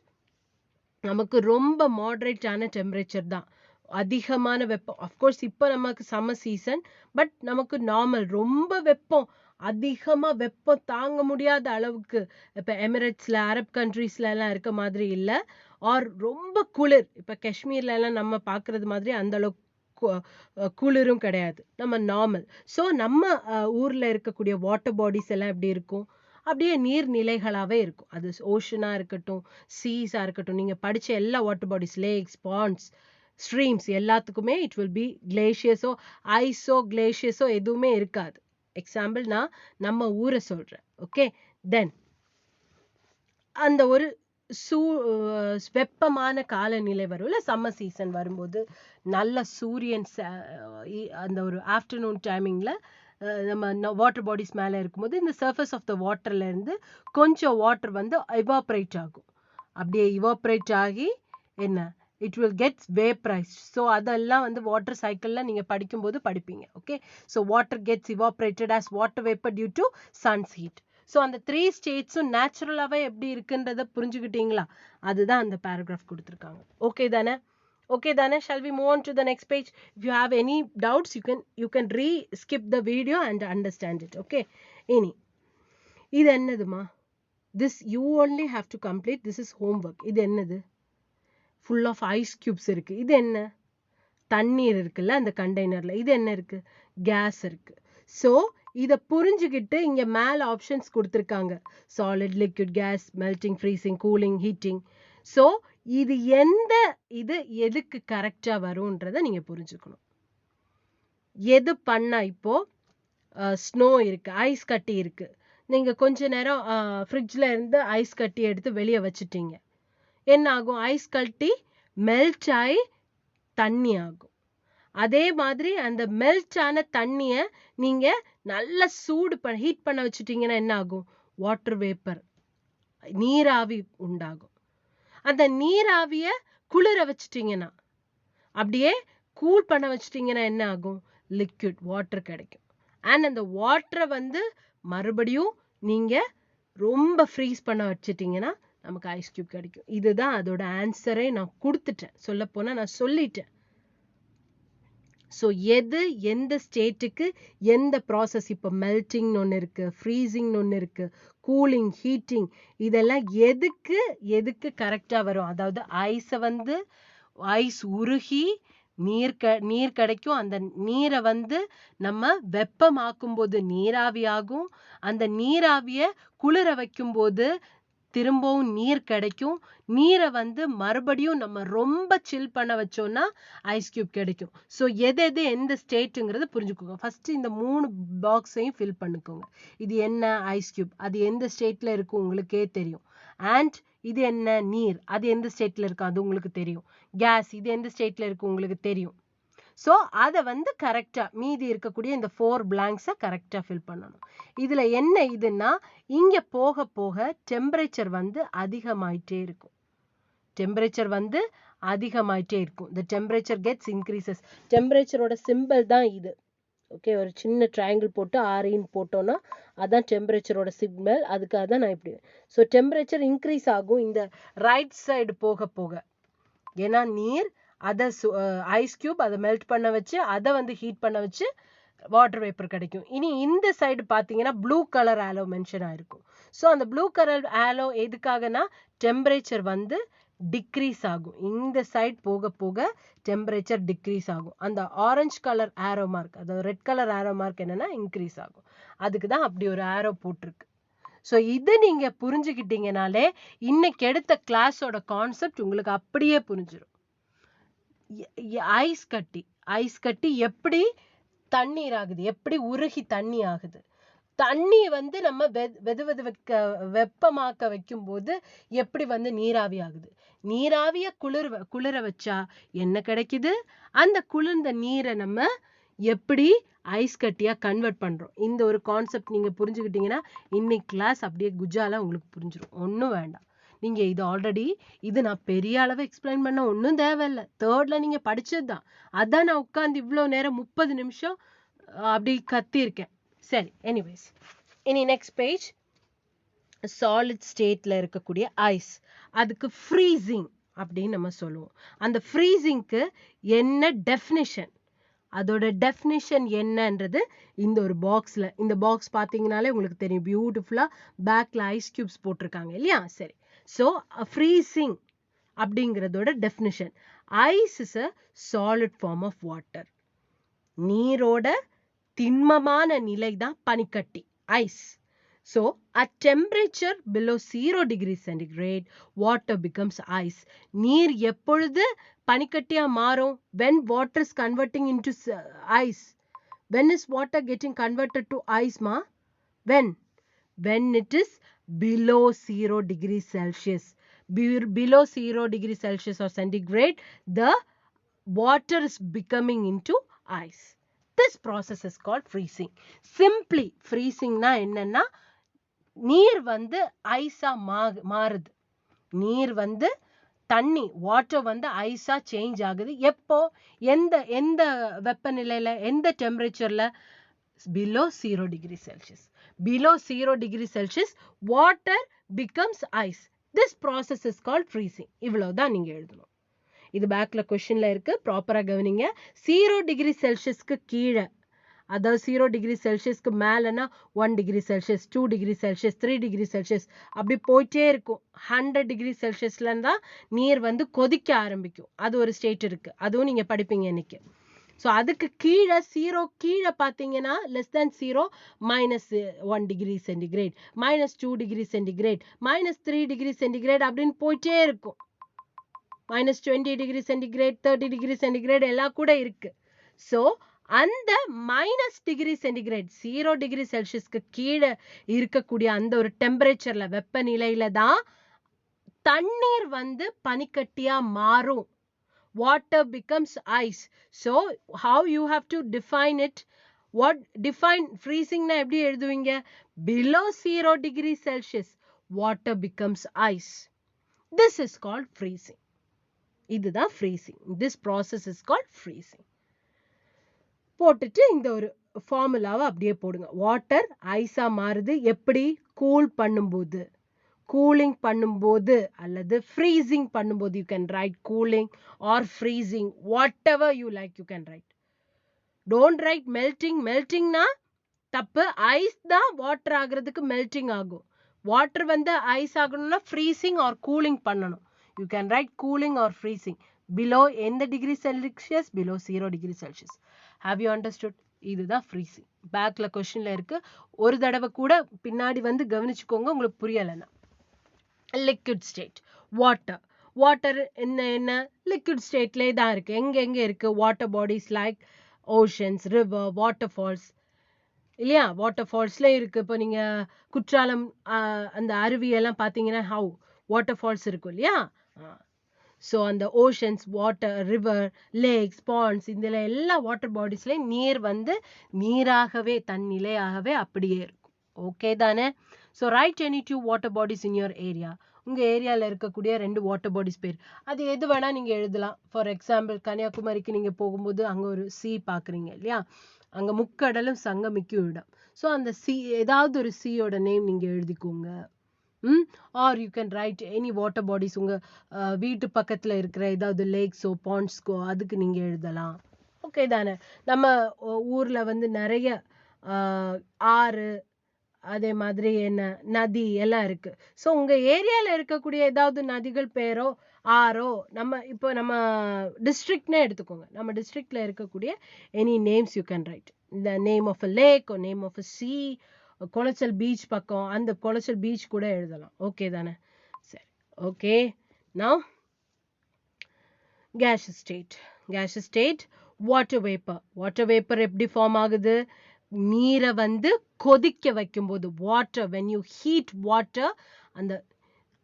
நமக்கு ரொம்ப மாடரேட்டான டெம்பரேச்சர் தான். அதிகமான வெப்பம், அஃப்கோர்ஸ் இப்போ நமக்கு சம்மர் சீசன், பட் நமக்கு நார்மல். ரொம்ப வெப்பம், அதிகமா வெப்பம் தாங்க முடியாத அளவுக்கு இப்போ எமிரேட்ஸ்ல அரப் கண்ட்ரீஸ்ல எல்லாம் இருக்க மாதிரி இல்லை. ஆர் ரொம்ப குளிர், இப்போ காஷ்மீர்ல எல்லாம் நம்ம பார்க்கறது மாதிரி அந்த அளவுக்கு குளிரும் கிடையாது, நம்ம நார்மல். ஸோ நம்ம ஊர்ல இருக்கக்கூடிய வாட்டர் பாடிஸ் எல்லாம் எப்படி இருக்கும், அப்படியே நீர்நிலைகளாகவே இருக்கும். அது ஓஷனா இருக்கட்டும், சீஸா இருக்கட்டும், நீங்க படிச்ச எல்லா water bodies, lakes, ponds, streams எல்லாத்துக்குமே இட் வில் பி கிளேஷியஸோ ஐஸோ கிளேஷியஸோ எதுவுமே இருக்காது. எக்ஸாம்பிள் நான் நம்ம ஊரை சொல்றேன். ஓகே, தென் அந்த ஒரு வெப்பமான காலநிலை வரும்ல, சம்மர் சீசன் வரும்போது நல்ல சூரியன் அந்த ஒரு ஆஃப்டர்நூன் டைமிங்ல நம்ம வாட்டர் பாடிஸ் மேலே இருக்கும்போது இந்த சர்ஃபேஸ் ஆஃப் த வாட்டர்ல இருந்து கொஞ்சம் வாட்டர் வந்து இவாப்ரேட் ஆகும். அப்படியே இவாப்ரேட் ஆகி என்ன, it will gets vaporized. So அதெல்லாம் வந்து வாட்டர் சைக்கிள்ல நீங்க படிக்கும்போது படிப்பீங்க. Okay, so water gets evaporated as water vapour due to sun's heat. So அந்த 3 ஸ்டேட்ஸும் நேச்சுரலாகவே எப்படி இருக்குன்றத புரிஞ்சுக்கிட்டீங்களா? அதுதான் அந்த பேராகிராஃப் கொடுத்துருக்காங்க. ஓகே தானே? Okay Dana, shall we move on to the next page? If you have any doubts, you can skip the video and understand it. Okay, இது என்னதுமா? This you only have to complete. This is homework. இது என்னது? Full of ice cubes இருக்கு. இது என்ன? தண்ணீர் இருக்குல்ல அந்த கண்டெய்னர்ல. இது என்ன இருக்கு? கேஸ் இருக்கு. ஸோ இதை புரிஞ்சுக்கிட்டு இங்க மேல ஆப்ஷன்ஸ் கொடுத்துருக்காங்க. Solid, liquid, gas, melting, freezing, cooling, heating. So இது எதுக்கு கரெக்டா வரும்ன்றத நீங்க புரிஞ்சுக்கணும். எது பண்ணா, இப்போ ஸ்னோ இருக்கு, ஐஸ் கட்டி இருக்கு, நீங்க கொஞ்ச நேரம் ஃப்ரிட்ஜ்ல இருந்து ஐஸ் கட்டி எடுத்து வெளியே வச்சுட்டீங்க, என்ன ஆகும்? ஐஸ் கட்டி மெல்ட் ஆகி தண்ணி ஆகும். அதே மாதிரி அந்த மெல்ட் ஆன தண்ணிய நீங்க நல்ல ஹீட் பண்ண வச்சுட்டீங்கன்னா என்ன ஆகும்? வாட்டர் வேப்பர், நீராவி உண்டாகும். அந்த நீராவிய குளிர வச்சுட்டீங்கன்னா, அப்படியே கூல் பண்ண வச்சுட்டீங்கன்னா என்ன ஆகும்? லிக்விட் வாட்டர் கிடைக்கும். அண்ட் அந்த வாட்டரை வந்து மறுபடியும் நீங்க ரொம்ப ஃப்ரீஸ் பண்ண வச்சுட்டீங்கன்னா நமக்கு ஐஸ் கியூப் கிடைக்கும். இதுதான் அதோட ஆன்சரை நான் கொடுத்துட்டேன். சொல்ல போனா நான் சொல்லிட்டேன். ஸோ எந்த ஸ்டேட்டுக்கு எந்த ப்ராசஸ், இப்போ மெல்டிங்னு ஒன்று இருக்கு, ஃப்ரீசிங்னு ஒன்று இருக்கு, கூலிங், ஹீட்டிங், இதெல்லாம் எதுக்கு கரெக்டா வரும்? அதாவது ஐஸ் உருகி நீர் கிடைக்கும். அந்த நீரை வந்து நம்ம வெப்பமாக்கும் போது நீராவி ஆகும். அந்த நீராவிய குளிர வைக்கும் போது திரும்பவும் நீர் கிடைக்கும். நீரை வந்து மறுபடியும் நம்ம ரொம்ப சில் பண்ண வச்சோம்னா ஐஸ் கியூப் கிடைக்கும். ஸோ எந்த ஸ்டேட்டுங்கிறது புரிஞ்சுக்கோங்க. ஃபர்ஸ்ட் இந்த 3 பாக்ஸையும் ஃபில் பண்ணிக்கோங்க. இது என்ன? Ice cube. அது எந்த ஸ்டேட்ல இருக்கும் உங்களுக்கே தெரியும். அண்ட் இது என்ன? நீர். அது எந்த ஸ்டேட்ல இருக்கும் அது உங்களுக்கு தெரியும். கேஸ், இது எந்த ஸ்டேட்ல இருக்கும் உங்களுக்கு தெரியும். ஸோ அதை வந்து கரெக்டா மீதி இருக்கக்கூடிய இந்த 4 blanks கரெக்டா ஃபில் பண்ணணும். இதுல என்ன இதுன்னா, இங்க போக போக டெம்பரேச்சர் வந்து அதிகமாயிட்டே இருக்கும். The temperature gets increases. டெம்பரேச்சரோட சிம்பிள் தான் இது. ஓகே, ஒரு சின்ன ட்ரையாங்கிள் போட்டு ஆரின்னு போட்டோம்னா அதான் டெம்பரேச்சரோட சிக்னல். அதுக்காக தான் நான் இப்படி. ஸோ டெம்பரேச்சர் இன்க்ரீஸ் ஆகும் இந்த ரைட் சைடு போக போக. ஏன்னா நீர் அதை ஐஸ் கியூப் அதை மெல்ட் பண்ண வச்சு அதை வந்து ஹீட் பண்ண வச்சு வாட்டர் வேப்பர் கிடைக்கும். இனி இந்த சைடு பார்த்தீங்கன்னா ப்ளூ கலர் ஆலோ மென்ஷன் ஆயிருக்கும். ஸோ அந்த ப்ளூ கலர் ஆலோ எதுக்காகனா டெம்பரேச்சர் வந்து டிக்ரீஸ் ஆகும். இந்த சைடு போக போக டெம்பரேச்சர் டிக்ரீஸ் ஆகும். அந்த ஆரஞ்சு கலர் ஆரோ மார்க், அதாவது ரெட் கலர் ஆரோ மார்க் என்னன்னா இன்க்ரீஸ் ஆகும். அதுக்கு தான் அப்படி ஒரு ஆரோ போட்டிருக்கு. ஸோ இதை நீங்க புரிஞ்சுக்கிட்டீங்கனாலே இன்னைக்கு எடுத்த கிளாஸோட கான்செப்ட் உங்களுக்கு அப்படியே புரிஞ்சிடும். ஐஸ் கட்டி, ஐஸ் கட்டி எப்படி தண்ணீர் ஆகுது, எப்படி உருகி தண்ணி ஆகுது. தண்ணி வந்து நம்ம வெப்பமாக்க வைக்கும் போது எப்படி வந்து நீராவி ஆகுது. நீராவிய குளிர வச்சா என்ன கிடைக்குது, அந்த குளிர்ந்த நீரை நம்ம எப்படி ஐஸ் கட்டியா கன்வெர்ட் பண்றோம். இந்த ஒரு கான்செப்ட் நீங்க புரிஞ்சுக்கிட்டீங்கன்னா இன்னைக்கு கிளாஸ் அப்படியே குஜாலா உங்களுக்கு புரிஞ்சிடும். ஒன்றும் வேண்டாம், நீங்க இது ஆல்ரெடி, இது நான் பெரிய அளவு எக்ஸ்பிளைன் பண்ண ஒன்றும் தேவையில்லை. தேர்ட்ல நீங்க படிச்சது தான். அதான் நான் உட்காந்து இவ்வளோ நேரம் 30 நிமிஷம் அப்படி கத்தியிருக்கேன். சரி, எனிவேஸ், இனி நெக்ஸ்ட் பேஜ். சாலிட் ஸ்டேட்ல இருக்கக்கூடிய ஐஸ், அதுக்கு ஃப்ரீசிங் அப்படின்னு நம்ம சொல்லுவோம். அந்த ஃப்ரீசிங்க்கு என்ன டெஃபினிஷன், அதோட டெஃபினிஷன் என்னன்றது இந்த ஒரு பாக்ஸ்ல, இந்த பாக்ஸ் பார்த்தீங்கனாலே உங்களுக்கு தெரியும். பியூட்டிஃபுல்லா பேக்ல ஐஸ் கியூப்ஸ் போட்டிருக்காங்க இல்லையா. சரி, ஸோ ஃப்ரீசிங் அப்படிங்கிறதோட definition, ice is a solid form of water. நீரோட திண்மமான நிலை தான் பனிக்கட்டி, ice. So at temperature below 0 degrees centigrade, water becomes ice. நீர் எப்பொழுது பனிக்கட்டியா மாறும்? When water is converting into ice. When is water getting converted to ice, ma? When it is below 0 degrees Celsius. Below 0 degrees Celsius or centigrade, the water is becoming into ice. This process is called freezing. Simply, freezing na என்னன்னா நீர் வந்து ஐஸா மாறுது. நீர் வந்து தண்ணி, water வந்து ஐஸா change ஆகுது. எப்போ, எந்த வெப்பநிலையில, எந்த டெம்பரேச்சர்ல? below 0 degree Celsius. Below 0 degree Celsius, water becomes ice. This process is called freezing. இவ்வளவுதான் நீங்க எழுதணும். இது பேக்ல கொஸ்டின்ல இருக்கு, ப்ராப்பரா கவனிங்க. 0 டிகிரி செல்சியஸ்க்கு கீழே, அதாவது 0 டிகிரி செல்சியஸ்க்கு மேலனா 1 degree Celsius, 2 degree Celsius, 3 degree Celsius, அப்படி போயிட்டே இருக்கும். 100 டிகிரி செல்சியஸ்ல இருந்தா நீர் வந்து கொதிக்க ஆரம்பிக்கும். அது ஒரு ஸ்டேட் இருக்கு, அதுவும் நீங்க படிப்பீங்க இன்னைக்கு. ஸோ அதுக்கு கீழே, 0 கீழே பார்த்தீங்கன்னா less than 0, -1 degree centigrade, -2 degree centigrade, -3 degree centigrade அப்படின்னு போயிட்டே இருக்கும். -20 டிகிரி சென்டிகிரேட், 30 டிகிரி சென்டிகிரேட் எல்லாம் கூட இருக்கு. ஸோ அந்த -டிகிரி சென்டிகிரேட், 0 டிகிரி செல்சியஸ்க்கு கீழே இருக்கக்கூடிய அந்த ஒரு டெம்பரேச்சர்ல, வெப்பநிலையில தான் தண்ணீர் வந்து பனிக்கட்டியா மாறும். Water becomes ice. So how you have to define it? What define freezing na எப்படி எழுதுவீங்க? Below 0 degree Celsius, water becomes ice. This is called freezing. இதுதான் freezing. This process is called freezing. போட்டுட்டு இந்த ஒரு ஃபார்முலாவை அப்படியே போடுங்க. வாட்டர் ஐஸா மாறுது எப்படி? கூல் பண்ணும்போது, கூலிங் பண்ணும்போது அல்லது ஃப்ரீசிங் பண்ணும்போது. You can write cooling or freezing, whatever you like you can write. Don't write melting. மெல்டிங்னா தப்பு. ஐஸ் தான் வாட்டர் ஆகுறதுக்கு மெல்டிங் ஆகும். வாட்டர் வந்து ஐஸ் ஆகணும்னா ஃப்ரீசிங் ஆர் கூலிங் பண்ணணும். You can write cooling or freezing. Below எந்த degree Celsius? Below 0 degree Celsius. Have you understood? இதுதான் ஃப்ரீசிங். பேக்ல கொஸ்டின்ல இருக்கு, ஒரு தடவை கூட பின்னாடி வந்து கவனிச்சுக்கோங்க உங்களுக்கு புரியலைன்னா. liquid state, water. Water என்ன liquid stateலே தான் இருக்கு. எங்க இருக்கு? water bodies like oceans, river, waterfalls இல்லையா? waterfallsல இருக்கு. இப்போ நீங்க குற்றாலம் அந்த அருவியெல்லாம் பார்த்தீங்கன்னா how waterfalls இருக்கும் இல்லையா? ஸோ அந்த oceans, water, river, lakes, ponds, இதில் எல்லா வாட்டர் பாடிஸ்லையும் நீர் வந்து நீராகவே, தன்னிலையாகவே அப்படியே இருக்கும். ஓகே தானே? So right any 2 water bodies in your area. உங்கள் ஏரியாவில் இருக்கக்கூடிய 2 வாட்டர் பாடிஸ் பேர், அது எது வேணால் நீங்கள் எழுதலாம். ஃபார் எக்ஸாம்பிள், கன்னியாகுமரிக்கு நீங்கள் போகும்போது அங்கே ஒரு சி பார்க்குறீங்க இல்லையா? அங்க முக்கடலும் சங்கமிக்கும் இடம். ஸோ அந்த ஏதாவது ஒரு சீயோட நேம் நீங்க எழுதிக்கோங்க. Are you can right any water bodies. உங்க வீட்டு பக்கத்துல இருக்கிற ஏதாவது லேக்ஸோ பாண்ட்ஸ்க்கோ அதுக்கு நீங்க எழுதலாம். ஓகே தானே? நம்ம ஊர்ல வந்து நிறைய ஆறு, அதே மாதிரி என்ன நதி எல்லாம் இருக்கு. ஸோ உங்க ஏரியால இருக்கக்கூடிய ஏதாவது நதிகள் பேரோ ஆரோ இப்போ நம்ம டிஸ்ட்ரிக்ட்னே எடுத்துக்கோங்க. நம்ம டிஸ்ட்ரிக்ட்ல இருக்கக்கூடிய any names you can write. இந்த name of a lake, name of a sea, Colachel beach பக்கம் அந்த குளச்சல் பீச் கூட எழுதலாம். ஓகே தானே? சரி, okay. Now gaseous state. gaseous state, water vapor. water vapor எப்படி ஃபார்ம் ஆகுது? நீரை வந்து கொதிக்க வைக்கும்போது, water when you heat water, அந்த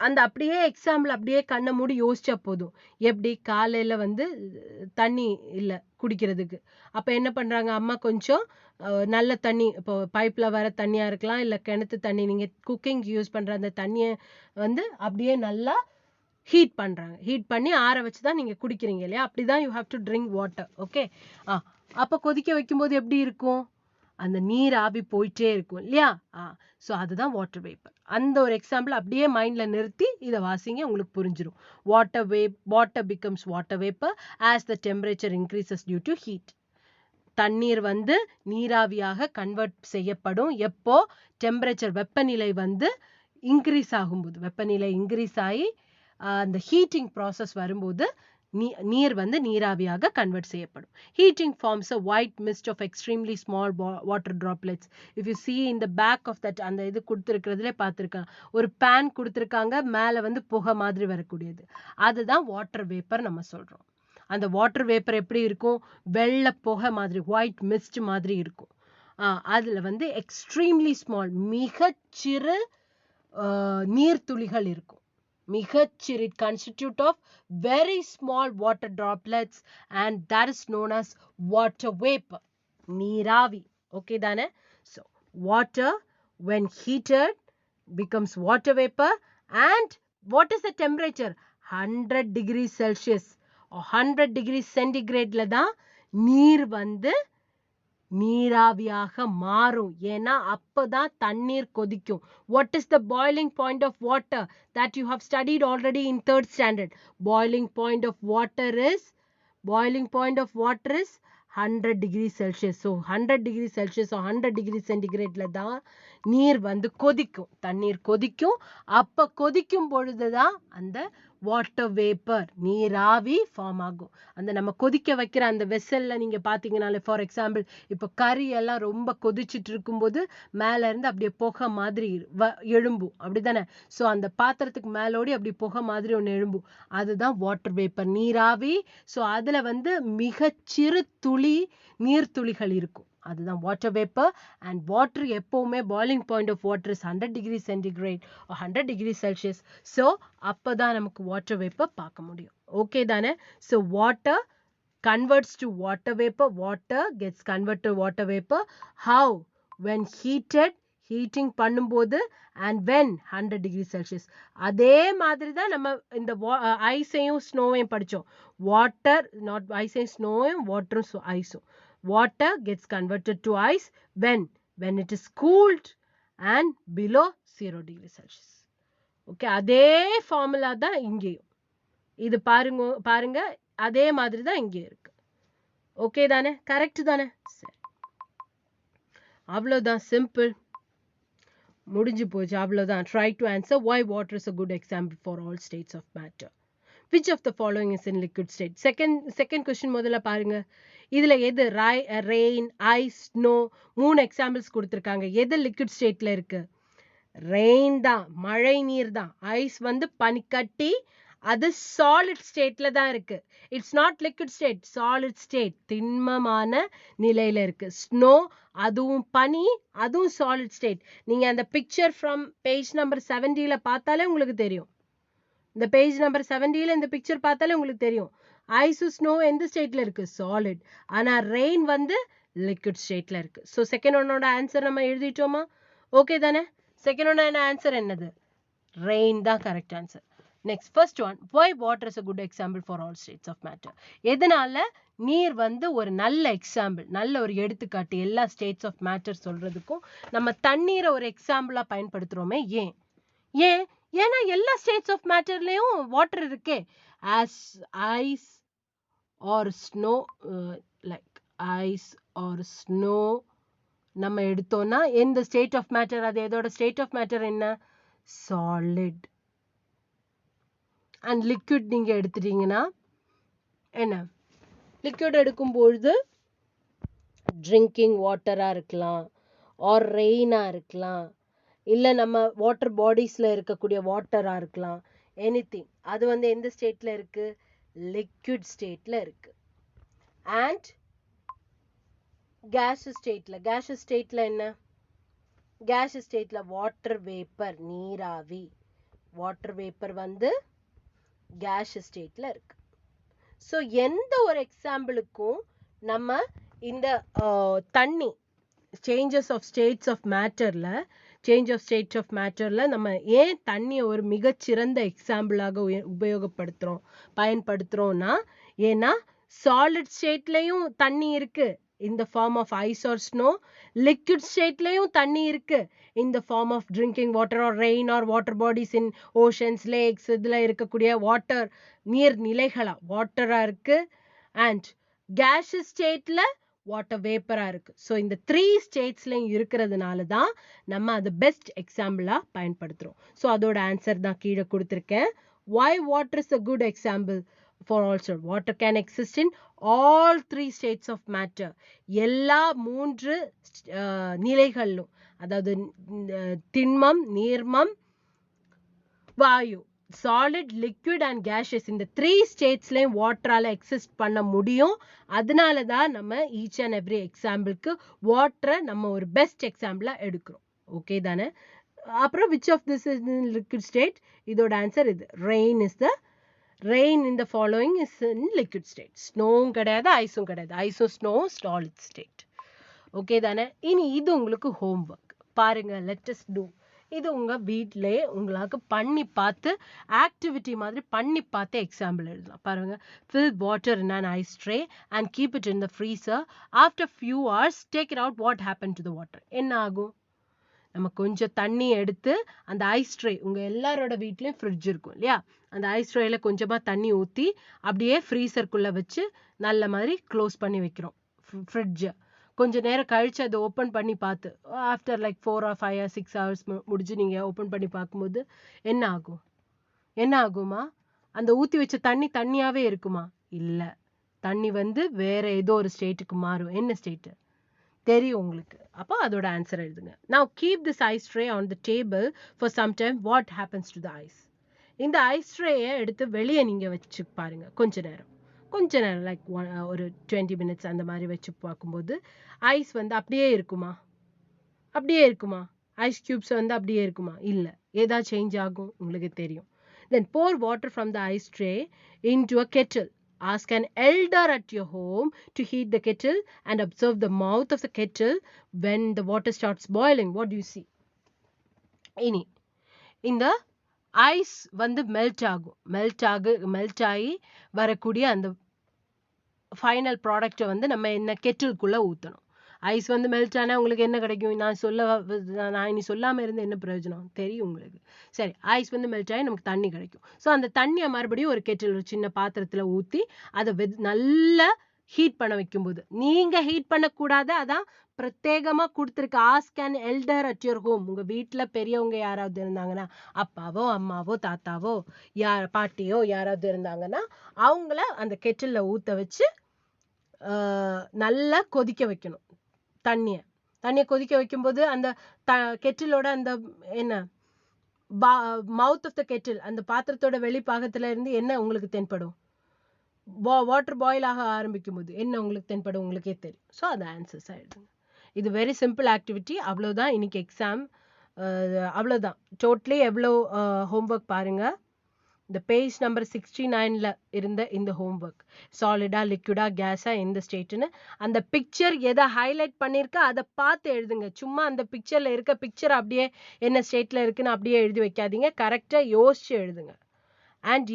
அந்த அப்படியே எக்ஸாம்பிள் அப்படியே கண்ணை மூடி யோசிச்சா போதும். எப்படி காலையில வந்து தண்ணி இல்லை குடிக்கிறதுக்கு, அப்ப என்ன பண்றாங்க அம்மா, கொஞ்சம் நல்ல தண்ணி, இப்போ பைப்ல வர தண்ணியா இருக்கலாம், இல்ல கிணத்து தண்ணி, நீங்க குக்கிங் யூஸ் பண்ற அந்த தண்ணியை வந்து அப்படியே நல்லா ஹீட் பண்றாங்க. ஹீட் பண்ணி ஆற வச்சுதான் நீங்க குடிக்கிறீங்க இல்லையா? அப்படிதான் you have to drink water. Okay. அப்ப கொதிக்க வைக்கும்போது எப்படி இருக்கும்? அந்த நீர் ஆவி போயிட்டே இருக்கும் இல்லையா? ஸோ அதுதான் வாட்டர் வேப்பர். அந்த ஒரு எக்ஸாம்பிள் அப்படியே மைண்ட்ல நிறுத்தி இதை வாசிங்க, உங்களுக்கு புரிஞ்சிடும். Water becomes water vapour as the temperature increases due to heat. தண்ணீர் வந்து நீராவியாக கன்வெர்ட் செய்யப்படும் எப்போ? டெம்பரேச்சர், வெப்பநிலை வந்து இன்க்ரீஸ் ஆகும்போது. வெப்பநிலை இன்க்ரீஸ் ஆகி அந்த ஹீட்டிங் ப்ராசஸ் வரும்போது நீர் வந்து நீராவியாக கன்வெர்ட் செய்யப்படும். Heating forms a white mist of extremely small water droplets. If you see in the back of that, அந்த இது கொடுத்துருக்கிறதுல பார்த்துருக்காங்க, ஒரு பேன் கொடுத்துருக்காங்க, மேலே வந்து புகை மாதிரி வரக்கூடியது, அதுதான் வாட்டர் வேப்பர் நம்ம சொல்றோம். அந்த வாட்டர் வேப்பர் எப்படி இருக்கும்? வெள்ளை புகை மாதிரி, ஒயிட் மிஸ்ட் மாதிரி இருக்கும். அதுல வந்து எக்ஸ்ட்ரீம்லி ஸ்மால், மிகச்சிறு நீர்த்துளிகள் இருக்கும். மிகச்சிறு, constitute of very small water droplets, and that is known as water vapor, நீராவி. ஓகே தானே? So water when heated becomes water vapor, and what is the temperature? 100 degrees Celsius or 100 degrees centigrade ல தான் நீர் வந்து நீராவியாக மாறும். ஏன்னா அப்பதான் தண்ணீர் கொதிக்கும். What is the boiling point of water that you have studied already in 3rd standard? Boiling point of water is 100 degrees Celsius. So 100 degrees Celsius or 100 degrees centigrade ல தான் நீர் வந்து கொதிக்கும், தண்ணீர் கொதிக்கும். அப்ப கொதிக்கும் பொழுதுதான் அந்த வாட்டர் வேப்பர், நீராவி ஃபார்ம் ஆகும். அந்த நம்ம கொதிக்க வைக்கிற அந்த வெசல்ல நீங்க பாத்தீங்கன்னாலே, ஃபார் எக்ஸாம்பிள் இப்போ கறி எல்லாம் ரொம்ப கொதிச்சுட்டு இருக்கும்போது மேல இருந்து அப்படியே புகை மாதிரி எழும்பும், அப்படிதானே? ஸோ அந்த பாத்திரத்துக்கு மேலோடி அப்படி புகை மாதிரி ஒன்று எழும்பும், அதுதான் வாட்டர் வேப்பர், நீராவி. ஸோ அதுல வந்து மிகச்சிறு துளி நீர்த்துளிகள் இருக்கும், அதுதான் வாட்டர் வேப்பர். அண்ட் வாட்டர் எப்பவுமே boiling point of water is 100 degree centigrade 100 degree Celsius. So அப்போதான் நமக்கு வாட்டர் வேப்பர் பார்க்க முடியும். ஓகே தானே? So water converts to water vapor, water gets converted to water vapor. How? When heated, heating பண்ணும்போது, and when 100 degree Celsius. அதே மாதிரி தான் நம்ம இந்த ஐஸையும் ஸ்னோவையும் படிச்சோம். வாட்டர், நாட் ஐஸையும் ஸ்னோவையும், வாட்டரும் ஐஸும். Water gets converted to ice when it is cooled and below 0 degree Celsius. Okay, அதே ஃபார்முலா தான் இங்கேயும். இது பாருங்க அதே மாதிரி தான் இங்கே இருக்கு. ஓகே தானே? கரெக்ட் தானே? சரி, அவ்வளோதான், சிம்பிள், முடிஞ்சு போச்சு, அவ்வளோதான். Try to answer why water is a good example for all states of matter. Which of the following is in liquid state? Second question முதல்ல பாருங்க. இதுல எது ரெயின், ஐஸ், ஸ்னோ, 3 எக்ஸாம்பிள்ஸ் கொடுத்துருக்காங்க. எது லிக்விட் ஸ்டேட்ல இருக்கு? ரெயின் தான், மழை நீர் தான். ஐஸ் வந்து பனிக்கட்டி, அது சாலிட் ஸ்டேட்ல தான் இருக்கு. It's not liquid state, solid state, திண்மமான நிலையில இருக்கு. ஸ்னோ, அதுவும் பனி, அதுவும் சாலிட் ஸ்டேட். நீங்க அந்த பிக்சர் ஃப்ரம் பேஜ் நம்பர் 70ல பார்த்தாலே உங்களுக்கு தெரியும். இந்த பேஜ் நம்பர் 70ல இந்த பிக்சர் பார்த்தாலே உங்களுக்கு தெரியும். ஐஸு ஸ்னோ எந்த ஸ்டேட்ல இருக்கு? சாலிட். ஆனா ரெயின் வந்து லிக்விட் ஸ்டேட்ல இருக்கு. ஸோ செகண்ட் ஒன்னோட ஆன்சர் நம்ம எழுதிட்டோமா? ஓகே தானே? செகண்ட் ஒன்னோட ஆன்சர் என்னது? ரெயின் தான் correct answer. Next, first one, why water is a good example for all states of matter? எதனால நீர் வந்து ஒரு நல்ல எக்ஸாம்பிள், நல்ல ஒரு எடுத்துக்காட்டு எல்லா ஸ்டேட்ஸ் ஆஃப் மேட்டர் சொல்றதுக்கும். நம்ம தண்ணீரை ஒரு எக்ஸாம்பிளா பயன்படுத்துறோமே, ஏன் ஏன் ஏன்னா எல்லா ஸ்டேட்ஸ் ஆஃப் மேட்டர்லயும் வாட்டர் இருக்கே. as ice or snow, like ice or snow நம்ம எடுத்தோம்னா எந்த ஸ்டேட் ஆஃப் மேட்டர், அது எதோட ஸ்டேட் ஆஃப் மேட்டர் என்ன, சாலிட். அண்ட் லிக்விட் நீங்க எடுத்துட்டீங்கன்னா என்ன, லிக்விட் எடுக்கும்பொழுது ட்ரிங்கிங் வாட்டரா இருக்கலாம், ஆர் ரெயினா இருக்கலாம், இல்லை நம்ம வாட்டர் பாடிஸ்ல இருக்கக்கூடிய வாட்டரா இருக்கலாம், எனிதிங். அது வந்து எந்த ஸ்டேட்ல இருக்கு, லிக்விட் ஸ்டேட்ல இருக்கு. அண்ட் gaseous ஸ்டேட்ல என்ன, gaseous ஸ்டேட்ல வாட்டர் வேப்பர், நீராவி. வாட்டர் வேப்பர் வந்து gaseous ஸ்டேட்ல இருக்கு. ஸோ எந்த ஒரு எக்ஸாம்பிளுக்கும் நம்ம இந்த தண்ணி சேஞ்சஸ் ஆஃப் ஸ்டேட்ஸ் ஆஃப் மேட்டர்ல நம்ம ஏன் தண்ணியை ஒரு மிகச்சிறந்த எக்ஸாம்பிளாக பயன்படுத்துறோம்னா, ஏன்னா சாலிட் ஸ்டேட்லயும் தண்ணி இருக்கு in the form of ice or snow, liquid stateலயும் தண்ணி இருக்கு in the form of drinking water or rain or water bodies in oceans, lakes. இதுல இருக்கக்கூடிய வாட்டர், நீர் நிலைகளா வாட்டரா இருக்கு. அண்ட் gaseous ஸ்டேட்ல வாட்டர் வேப்பரா இருக்கு. ஸோ இந்த 3 ஸ்டேட்ஸ்லயும் இருக்கிறதுனால தான் நம்ம அது பெஸ்ட் எக்ஸாம்பிளா பயன்படுத்துறோம். ஸோ அதோட ஆன்சர் தான் கீழே கொடுத்துருக்கேன். why water is a good example for also water can exist in all 3 states of matter. எல்லா 3 நிலைகளிலும், அதாவது திண்மம், நீர்மம், வாயு, சாலிட், லிக்விட் அண்ட் gaseous, இந்த 3 ஸ்டேட்ஸ்லயும் வாட்டரால எக்ஸிஸ்ட் பண்ண முடியும். அதனால தான் நம்ம ஈச் அண்ட் எவ்ரி எக்ஸாம்பிளுக்கு வாட்டரை நம்ம ஒரு பெஸ்ட் எக்ஸாம்பிளா எடுக்கிறோம். ஓகே தானே? அப்புறம் which of this is in liquid state? இதோட ஆன்சர் இது. rain in the following is in liquid state. ஸ்னோவும் கிடையாது, ஐஸும் கிடையாது. ஐஸும் ஸ்னோவும் solid state. ஓகே தானே? இனி இது உங்களுக்கு ஹோம்ஒர்க் பாருங்க. let us do. இது உங்க வீட்டிலே உங்களுக்கு பண்ணி பார்த்து ஆக்டிவிட்டி மாதிரி பண்ணி பார்த்து எக்ஸாம்பிள் எழுதலாம். பாருங்க. fill water in an ice tray and keep it in the freezer. After few hours take it out. What happened to the water? என்ன ஆகும்? நம்ம கொஞ்சம் தண்ணி எடுத்து அந்த ஐஸ் ட்ரே, உங்க எல்லாரோட வீட்லயும் ஃப்ரிட்ஜ் இருக்கும் இல்லையா, அந்த ஐஸ் ட்ரேல கொஞ்சமா தண்ணி ஊற்றி அப்படியே ஃப்ரீசருக்குள்ள வச்சு நல்ல மாதிரி க்ளோஸ் பண்ணி வைக்கிறோம் ஃப்ரிட்ஜை. கொஞ்ச நேரம் கழிச்சு அதை ஓப்பன் பண்ணி பார்த்து after like 4 or 5 or 6 hours முடிஞ்சு நீங்க ஓப்பன் பண்ணி பார்க்கும்போது என்ன ஆகுமா? அந்த ஊற்றி வச்ச தண்ணி தண்ணியாவே இருக்குமா? இல்லை, தண்ணி வந்து வேற ஏதோ ஒரு ஸ்டேட்டுக்கு மாறும். என்ன ஸ்டேட்டு தெரியும் உங்களுக்கு. அப்போ அதோட ஆன்சர் எழுதுங்க. now keep this ice tray on the table for some time. what happens to the ice? இந்த ஐஸ் ட்ரேயை எடுத்து வெளியே நீங்க வச்சு பாருங்க. கொஞ்ச நேரம் லைக் ஒரு 20 minutes அந்த மாதிரி வச்சு பார்க்கும்போது ஐஸ் வந்து அப்படியே இருக்குமா? ஐஸ் கியூப்ஸ் வந்து அப்படியே இருக்குமா? இல்லை, ஏதாவது சேஞ்ச் ஆகும், உங்களுக்கு தெரியும். then pour water from the ice tray into a kettle. Ask an elder at your home to heat the kettle and observe the mouth of the kettle when the water starts boiling. What do you see? இனி இந்த ice வந்து melt ஆகி வரக்கூடிய அந்த final ப்ராடக்டை வந்து நம்ம என்ன கெட்டிலுக்குள்ள ஊற்றணும். ஐஸ் வந்து மெல்ட் ஆனால் உங்களுக்கு என்ன கிடைக்கும்? நான் இனி சொல்லாமல் இருந்து என்ன பிரயோஜனம் தெரியும் உங்களுக்கு. சரி, ஐஸ் வந்து மெல்ட் ஆகி நமக்கு தண்ணி கிடைக்கும். ஸோ அந்த தண்ணியை மறுபடியும் ஒரு கெட்டில், ஒரு சின்ன பாத்திரத்தில் ஊற்றி அதை நல்லா ஹீட் பண்ண வைக்கும்போது, நீங்கள் ஹீட் பண்ணக்கூடாது, அதான் பிரத்யேகமாக கொடுத்துருக்கு. Ask an elder at your home. உங்கள் வீட்டில் பெரியவங்க யாராவது இருந்தாங்கன்னா, அப்பாவோ அம்மாவோ தாத்தாவோ பாட்டியோ யாராவது இருந்தாங்கன்னா அவங்கள அந்த கெட்டிலில் ஊற்ற வச்சு நல்லா கொதிக்க வைக்கணும். தண்ணியை கொதிக்க வைக்கும்போது அந்த கெட்டிலோட அந்த என்ன மவுத் ஆஃப் த கெட்டில், அந்த பாத்திரத்தோட வெளிப்பாகத்துல இருந்து என்ன உங்களுக்கு தென்படும்? வாட்டர் பாயில் ஆக ஆரம்பிக்கும் போது என்ன உங்களுக்கு தென்படும்? உங்களுக்கே தெரியும். ஸோ அது ஆன்சர்ஸ் ஆயிடுதுங்க. இது வெரி சிம்பிள் ஆக்டிவிட்டி. அவ்வளோதான் இன்னைக்கு எக்ஸாம். அவ்வளோதான். டோட்டலி எவ்வளோ ஹோம்ஒர்க் பாருங்க. இந்த பேஜ் நம்பர் 69ல இருந்த இந்த ஹோம்ஒர்க், சாலிடா லிக்விடா கேஸா எந்த ஸ்டேட்டுன்னு அந்த பிக்சர் எதை ஹைலைட் பண்ணியிருக்க அதை பார்த்து எழுதுங்க. சும்மா அந்த பிக்சர்ல இருக்க பிக்சர் அப்படியே என்ன ஸ்டேட்ல இருக்குன்னு அப்படியே எழுதி வைக்காதீங்க, கரெக்டாக யோசிச்சு எழுதுங்க. அண்ட்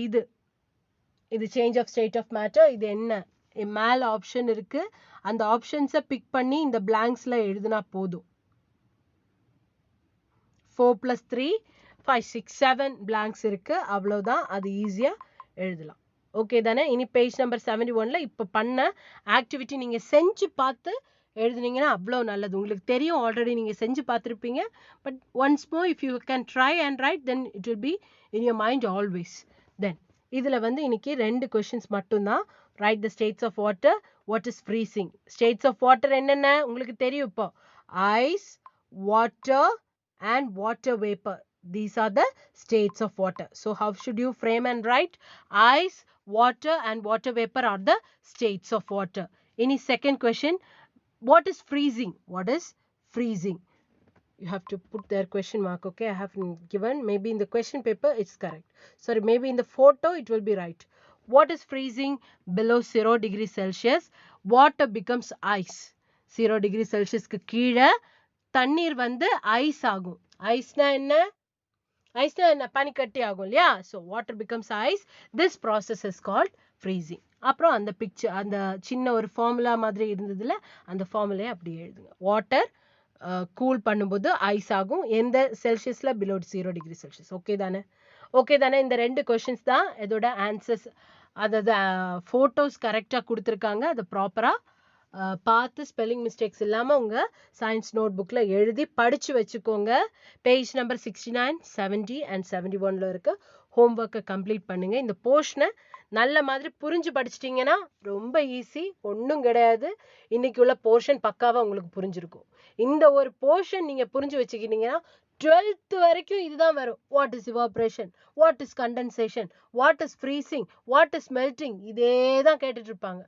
இது change of state of matter, இது என்ன மேல ஆப்ஷன் இருக்கு. அந்த ஆப்ஷன்ஸை பிக் பண்ணி இந்த பிளாங்க்ஸ்ல எழுதுனா போதும். 4 + 3 5 6 7 blanks இருக்கு. அவ்வளவுதான். அது ஈஸியா எழுதலாம். ஓகே தானே? இனி பேஜ் நம்பர் 71ல இப்ப பண்ண ஆக்டிவிட்டி நீங்க செஞ்சு பார்த்து எழுதுனீங்கன்னா அவ்வளவு நல்லது. உங்களுக்கு தெரியும், ஆல்ரெடி நீங்க செஞ்சு பார்த்திருப்பீங்க. But once more if you can try and write then it will be in your mind always. தென் இதுல வந்து இன்னைக்கு 2 கொஸ்டின்ஸ் மட்டும்தான். Write the states of water. What is freezing? States of water என்னென்ன உங்களுக்கு தெரியும். இப்போ ice, water and water vapor. These are the states of water. So how should you frame and write? Ice, water and water vapor are the states of water. Any second question, what is freezing? What is freezing? You have to put their question mark. Okay, I have given, maybe in the question paper it's correct. Sorry, maybe in the photo it will be right. What is freezing? Below 0 degrees Celsius, water becomes ice. 0 degrees Celsius க்கு கீழே தண்ணீர் வந்து ice ஆகும். ஐஸ்னா என்ன? ஐஸ்னா என்ன? பனிக்கட்டி ஆகும் இல்லையா? So water becomes ice. This process is called freezing. அப்புறம் அந்த பிக்சர், அந்த சின்ன ஒரு ஃபார்முலா மாதிரி இருந்ததுல அந்த ஃபார்முலையை அப்படி எழுதுங்க. வாட்டர் கூல் பண்ணும்போது ஐஸ் ஆகும். எந்த செல்சியஸ்ல? Below 0 degree Celsius. ஓகே தானே? ஓகே தானே? இந்த 2 கொஸ்டின்ஸ் தான் இதோட ஆன்சர்ஸ். அதாவது ஃபோட்டோஸ் கரெக்டாக கொடுத்துருக்காங்க. அதை ப்ராப்பராக பார்த்து ஸ்பெல்லிங் மிஸ்டேக்ஸ் இல்லாமல் உங்கள் சயின்ஸ் நோட் புக்கில் எழுதி படித்து வச்சுக்கோங்க. பேஜ் நம்பர் 69, 70 and 71ல இருக்க ஹோம்ஒர்க்கை கம்ப்ளீட் பண்ணுங்கள். இந்த போர்ஷனை நல்ல மாதிரி புரிஞ்சு படிச்சிட்டிங்கன்னா ரொம்ப ஈஸி, ஒன்றும் கிடையாது. இன்னைக்கு உள்ள போர்ஷன் பக்காவாக உங்களுக்கு புரிஞ்சிருக்கும். இந்த ஒரு போர்ஷன் நீங்கள் புரிஞ்சு வச்சுக்கிட்டீங்கன்னா 12th வரைக்கும் இதுதான் வரும். What is evaporation, what is condensation, what is freezing, what is melting, இதே தான் கேட்டுட்டு இருப்பாங்க.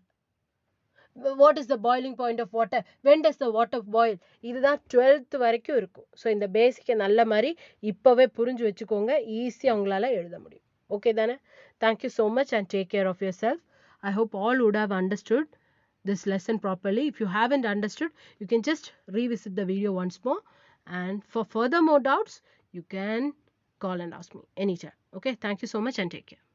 what is the boiling point of water, when does the water boil, இதுதான் 12th வரைக்கும் இருக்கும். ஸோ இந்த பேசிக்கை நல்ல மாதிரி இப்போவே புரிஞ்சு வச்சுக்கோங்க. ஈஸியாக உங்களால் எழுத முடியும். ஓகே தானே? Thank you so much and take care of yourself. I hope all would have understood this lesson properly. If you haven't understood, you can just revisit the video once more, and for further more doubts you can call and ask me anytime. Okay, thank you so much and take care.